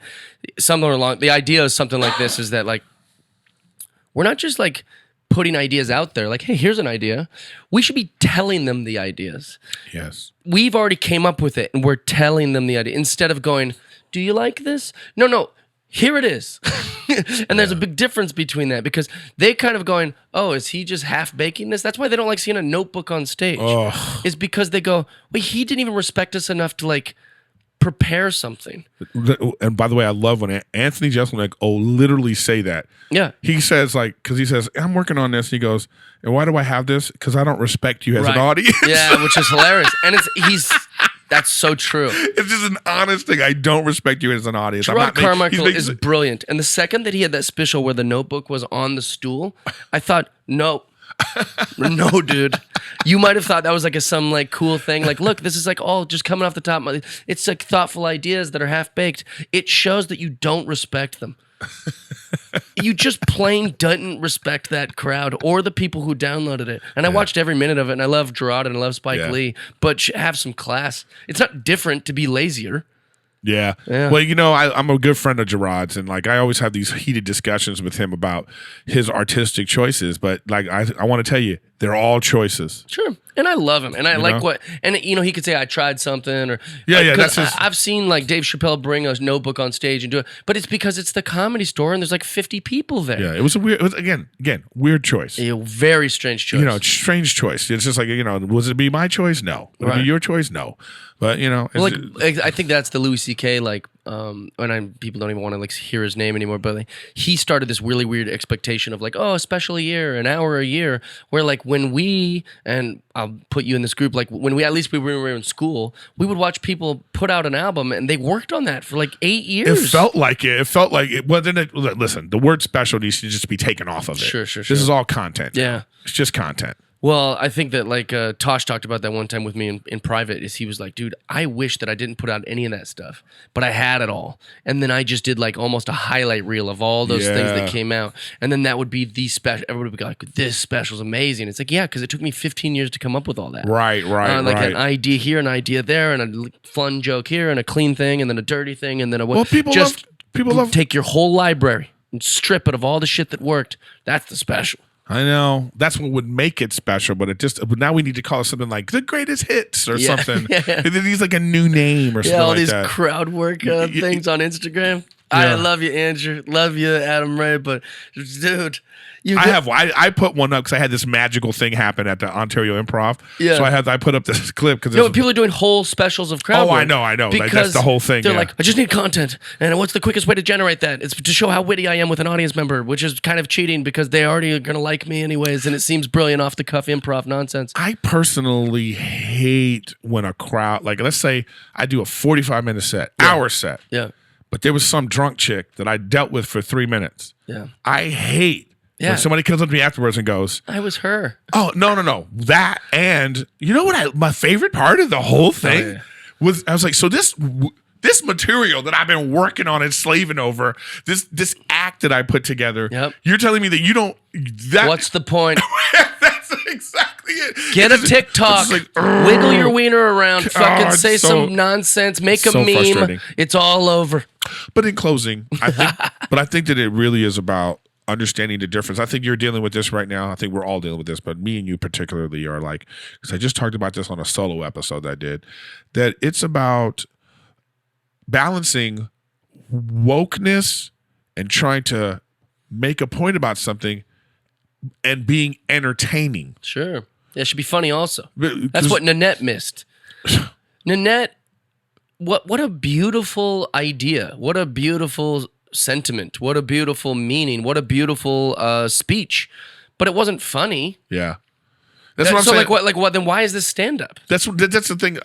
Speaker 2: something along, the idea of something like this is that like, we're not just like putting ideas out there, like, hey, here's an idea. We should be telling them the ideas.
Speaker 1: Yes.
Speaker 2: We've already came up with it, and we're telling them the idea. Instead of going, do you like this? No. Here it is. And there's a big difference between that because they kind of going, oh, is he just half baking this? That's why they don't like seeing a notebook on stage. Is because they go, wait, he didn't even respect us enough to like prepare something.
Speaker 1: And by the way, I love when Anthony Jeselnik literally say that.
Speaker 2: Yeah.
Speaker 1: He says like, because he says, I'm working on this. He goes, and why do I have this? Because I don't respect you as an audience.
Speaker 2: Yeah, which is hilarious. And that's so true.
Speaker 1: It's just an honest thing. I don't respect you as an audience.
Speaker 2: Gerard Carmichael is brilliant. And the second that he had that special where the notebook was on the stool, I thought, no, dude. You might have thought that was like some like cool thing. Like, look, this is like all just coming off the top. It's like thoughtful ideas that are half baked. It shows that you don't respect them. You just plain didn't respect that crowd or the people who downloaded it. And I watched every minute of it, and I love Gerard and I love Spike Lee, but have some class. It's not different to be lazier.
Speaker 1: Yeah. Well, you know, I'm a good friend of Gerard's, and like I always have these heated discussions with him about his artistic choices. But like I want to tell you, they're all choices.
Speaker 2: Sure. And I love him, and I like what, and you know, he could say I tried something, or
Speaker 1: that's
Speaker 2: I've seen like Dave Chappelle bring a notebook on stage and do it, but it's because it's the Comedy Store and there's like 50 people there.
Speaker 1: Yeah, it was again weird choice.
Speaker 2: A very strange choice.
Speaker 1: You know, strange choice. It's just like, you know, was it be my choice? No. Would it be your choice? No. But you know,
Speaker 2: like I think that's the Louis C.K. like, and people don't even want to like hear his name anymore. But like, he started this really weird expectation of like, oh, a special a year, an hour a year. Where like when we, and I'll put you in this group, like when we were in school, we would watch people put out an album, and they worked on that for like 8 years.
Speaker 1: It felt like it. It felt like it. Well, then listen, the word special needs to just be taken off of it.
Speaker 2: Sure.
Speaker 1: This is all content.
Speaker 2: Yeah,
Speaker 1: it's just content.
Speaker 2: Well, I think that like Tosh talked about that one time with me in private. Is he was like, dude, I wish that I didn't put out any of that stuff, but I had it all, and then I just did like almost a highlight reel of all those things that came out, and then that would be the special. Everybody would be like, this special's amazing. It's like, yeah, because it took me 15 years to come up with all that.
Speaker 1: Right.
Speaker 2: Like an idea here, an idea there, and a fun joke here, and a clean thing, and then a dirty thing, and then a
Speaker 1: people love
Speaker 2: take your whole library and strip it of all the shit that worked. That's the special.
Speaker 1: I know. That's what would make it special, but but now we need to call it something like the greatest hits or something. It needs like a new name or something
Speaker 2: all
Speaker 1: like
Speaker 2: these
Speaker 1: that.
Speaker 2: crowd work things on Instagram. I love you, Andrew. Love you, Adam Ray. But dude,
Speaker 1: I put one up because I had this magical thing happen at the Ontario Improv.
Speaker 2: Yeah.
Speaker 1: So I put up this clip because
Speaker 2: people are doing whole specials of crowd work.
Speaker 1: I know. That's the whole thing.
Speaker 2: They're like, I just need content, and what's the quickest way to generate that? It's to show how witty I am with an audience member, which is kind of cheating because they already are going to like me anyways, and it seems brilliant off the cuff improv nonsense.
Speaker 1: I personally hate when a crowd, like let's say I do a 45-minute set, hour set.
Speaker 2: Yeah.
Speaker 1: But there was some drunk chick that I dealt with for 3 minutes.
Speaker 2: Yeah.
Speaker 1: I hate when somebody comes up to me afterwards and goes,
Speaker 2: I was her.
Speaker 1: Oh, no. That, and you know what my favorite part of the whole thing was, I was like, so this material that I've been working on and slaving over, this act that I put together, you're telling me that you don't,
Speaker 2: what's the point?
Speaker 1: That's exactly it.
Speaker 2: Get a TikTok, wiggle your wiener around, fucking say some nonsense, make a meme. It's all over.
Speaker 1: But in closing, I think that it really is about understanding the difference. I think you're dealing with this right now. I think we're all dealing with this, but me and you particularly are like, because I just talked about this on a solo episode that I did, that it's about balancing wokeness and trying to make a point about something and being entertaining.
Speaker 2: Sure. It should be funny also. That's what Nanette missed. Nanette, what a beautiful idea. What a beautiful sentiment. What a beautiful meaning. What a beautiful speech. But it wasn't funny.
Speaker 1: Yeah. That's what I'm saying.
Speaker 2: Like what? Then why is this stand-up?
Speaker 1: That's the thing.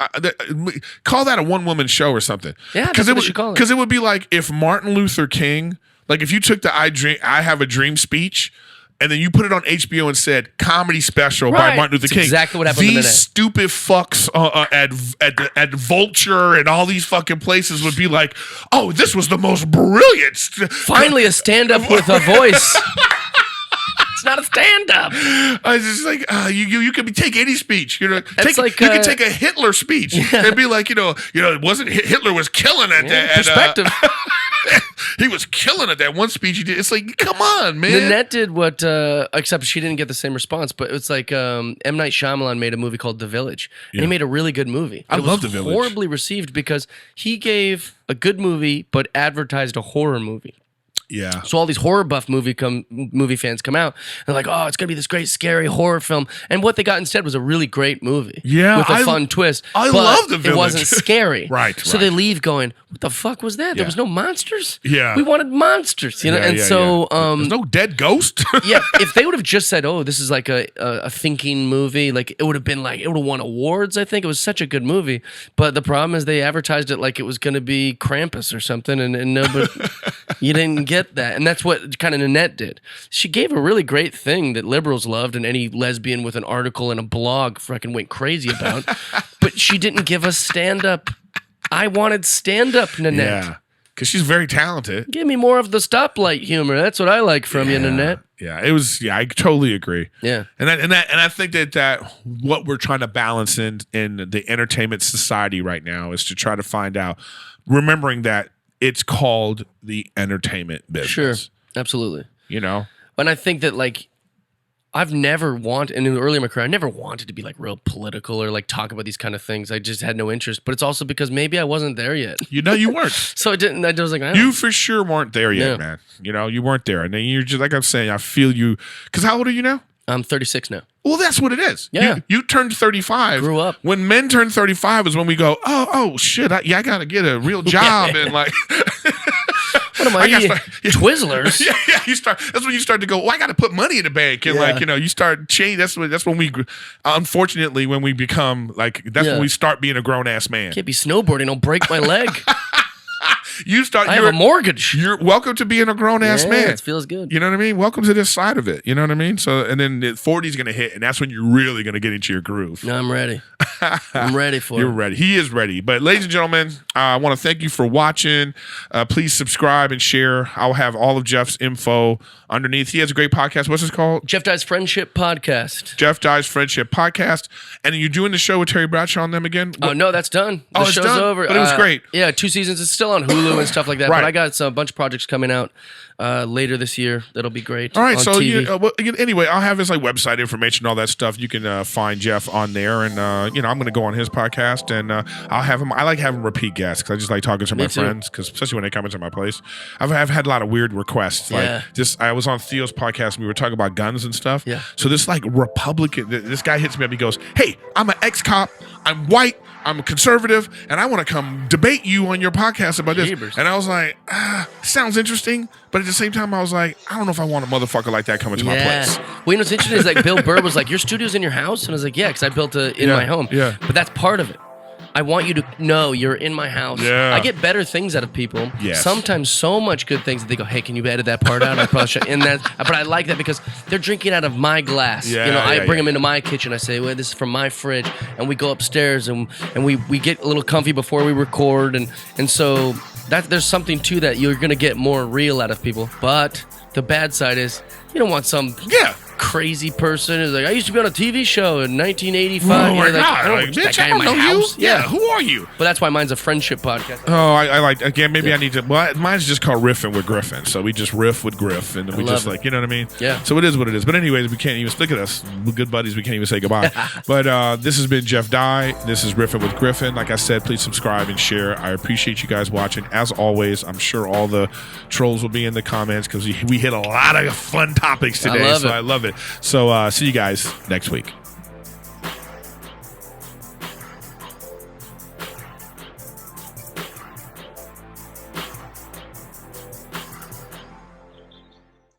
Speaker 1: Call that a one-woman show or something.
Speaker 2: Yeah, that's what you should call it.
Speaker 1: Because it would be like if Martin Luther King, like if you took the I Have a Dream speech and then you put it on HBO and said comedy special by Martin Luther King.
Speaker 2: Exactly what happened.
Speaker 1: These stupid fucks at Vulture and all these fucking places would be like, oh, this was the most brilliant.
Speaker 2: Finally, a stand-up with a voice. It's not a stand-up.
Speaker 1: I was just like, you could take any speech. You could take a Hitler speech and be like, it wasn't Hitler was killing at that
Speaker 2: perspective.
Speaker 1: He was killing at that one speech he did. It's like, come on, man.
Speaker 2: Nanette did what, except she didn't get the same response. But it's like M. Night Shyamalan made a movie called The Village, and he made a really good movie.
Speaker 1: I love The Village.
Speaker 2: Horribly received because he gave a good movie but advertised a horror movie.
Speaker 1: Yeah.
Speaker 2: So all these horror buff movie fans come out and they're like, oh, it's gonna be this great scary horror film. And what they got instead was a really great movie.
Speaker 1: Yeah,
Speaker 2: with a fun twist.
Speaker 1: I love The Village.
Speaker 2: It wasn't scary.
Speaker 1: Right.
Speaker 2: So they leave going, what the fuck was that? There was no monsters.
Speaker 1: Yeah.
Speaker 2: We wanted monsters. You know.
Speaker 1: There's no dead ghost.
Speaker 2: Yeah. If they would have just said, oh, this is like a thinking movie, like it would have been like it would have won awards. I think it was such a good movie. But the problem is they advertised it like it was gonna be Krampus or something, and nobody. You didn't get that. And that's what kind of Nanette did. She gave a really great thing that liberals loved and any lesbian with an article and a blog fucking went crazy about. But she didn't give us stand-up. I wanted stand-up Nanette.
Speaker 1: Yeah, because she's very talented.
Speaker 2: Give me more of the stoplight humor. That's what I like from you, Nanette.
Speaker 1: Yeah, it was. Yeah, I totally agree.
Speaker 2: Yeah,
Speaker 1: and I think that what we're trying to balance in the entertainment society right now is to try to find out, remembering that it's called the entertainment business.
Speaker 2: Sure, absolutely.
Speaker 1: And
Speaker 2: I think that I've never wanted, and earlier in my career, I never wanted to be real political or talk about these kind of things. I just had no interest. But it's also because maybe I wasn't there yet.
Speaker 1: You weren't.
Speaker 2: So I didn't. I was like,
Speaker 1: you for sure weren't there yet, man. You weren't there, and then you're just like I'm saying. I feel you. Because how old are you now?
Speaker 2: I'm 36 now.
Speaker 1: Well, that's what it is.
Speaker 2: Yeah.
Speaker 1: You turned 35.
Speaker 2: Grew up.
Speaker 1: When men turn 35 is when we go, oh shit, I got to get a real job and
Speaker 2: What am I Twizzlers?
Speaker 1: Yeah. That's when you start to go. Well, I got to put money in the bank, and you start change. That's when we, unfortunately, when we become when we start being a grown ass man.
Speaker 2: Can't be snowboarding. I'll break my leg. I have a mortgage.
Speaker 1: You're welcome to being a grown ass man.
Speaker 2: It feels good.
Speaker 1: You know what I mean? Welcome to this side of it. You know what I mean? So, and then 40 is going to hit, and that's when you're really going to get into your groove.
Speaker 2: No, I'm ready. I'm ready for it.
Speaker 1: You're ready. He is ready. But ladies and gentlemen, I want to thank you for watching. Please subscribe and share. I'll have all of Jeff's info underneath. He has a great podcast. What's it called?
Speaker 2: Jeff Dye's Friendship Podcast.
Speaker 1: Jeff Dye's Friendship Podcast. And are you doing the show with Terry Bradshaw on them again?
Speaker 2: Oh, no, that's done. The show's
Speaker 1: done?
Speaker 2: over.
Speaker 1: But it was great.
Speaker 2: Yeah, 2 seasons. It's still on Hulu and stuff like that.
Speaker 1: Right.
Speaker 2: But I got a bunch of projects coming out later this year. That'll be great.
Speaker 1: All right.
Speaker 2: On
Speaker 1: So
Speaker 2: TV.
Speaker 1: anyway, I'll have his website information, all that stuff. You can find Jeff on there, and I'm going to go on his podcast, and I'll have him. I like having repeat guests because I just like talking to my friends, because especially when they come into my place. I've had a lot of weird requests. Like I was on Theo's podcast, and we were talking about guns and stuff.
Speaker 2: Yeah.
Speaker 1: So this Republican, this guy hits me up. He goes, "Hey, I'm an ex-cop. I'm white. I'm a conservative, and I want to come debate you on your podcast about this."
Speaker 2: Jeebers.
Speaker 1: And I was like, sounds interesting. But at the same time, I was like, I don't know if I want a motherfucker like that coming to my place.
Speaker 2: Well, you know what's interesting is like Bill Burr was like, your studio's in your house? And I was like, yeah, because I built it in my home.
Speaker 1: Yeah.
Speaker 2: But that's part of it. I want you to know you're in my house.
Speaker 1: Yeah.
Speaker 2: I get better things out of people.
Speaker 1: Yes.
Speaker 2: Sometimes so much good things that they go, hey, can you edit that part out? I probably should. And but I like that because they're drinking out of my glass.
Speaker 1: Yeah,
Speaker 2: I bring them into my kitchen. I say, well, this is from my fridge. And we go upstairs and we get a little comfy before we record. And so there's something to that. You're going to get more real out of people. But the bad side is you don't want some crazy person who's like, I used to be on a TV show in 1985.
Speaker 1: Oh my God.
Speaker 2: I don't
Speaker 1: Bitch,
Speaker 2: that guy
Speaker 1: I don't
Speaker 2: in my
Speaker 1: know
Speaker 2: house.
Speaker 1: you. Yeah, who are you?
Speaker 2: But that's why mine's a friendship podcast.
Speaker 1: Oh, I like, again, maybe I need to, well, mine's just called Riffin with Griffin. So we just riff with Griff, and we just like, you know what I mean?
Speaker 2: Yeah.
Speaker 1: So it is what it is. But anyways, we can't even, look at us. We're good buddies. We can't even say goodbye. But this has been Jeff Dye. This is Riffin with Griffin. Like I said, please subscribe and share. I appreciate you guys watching. As always, I'm sure all the trolls will be in the comments because we hit a lot of fun topics today. I love it. So see you guys next week.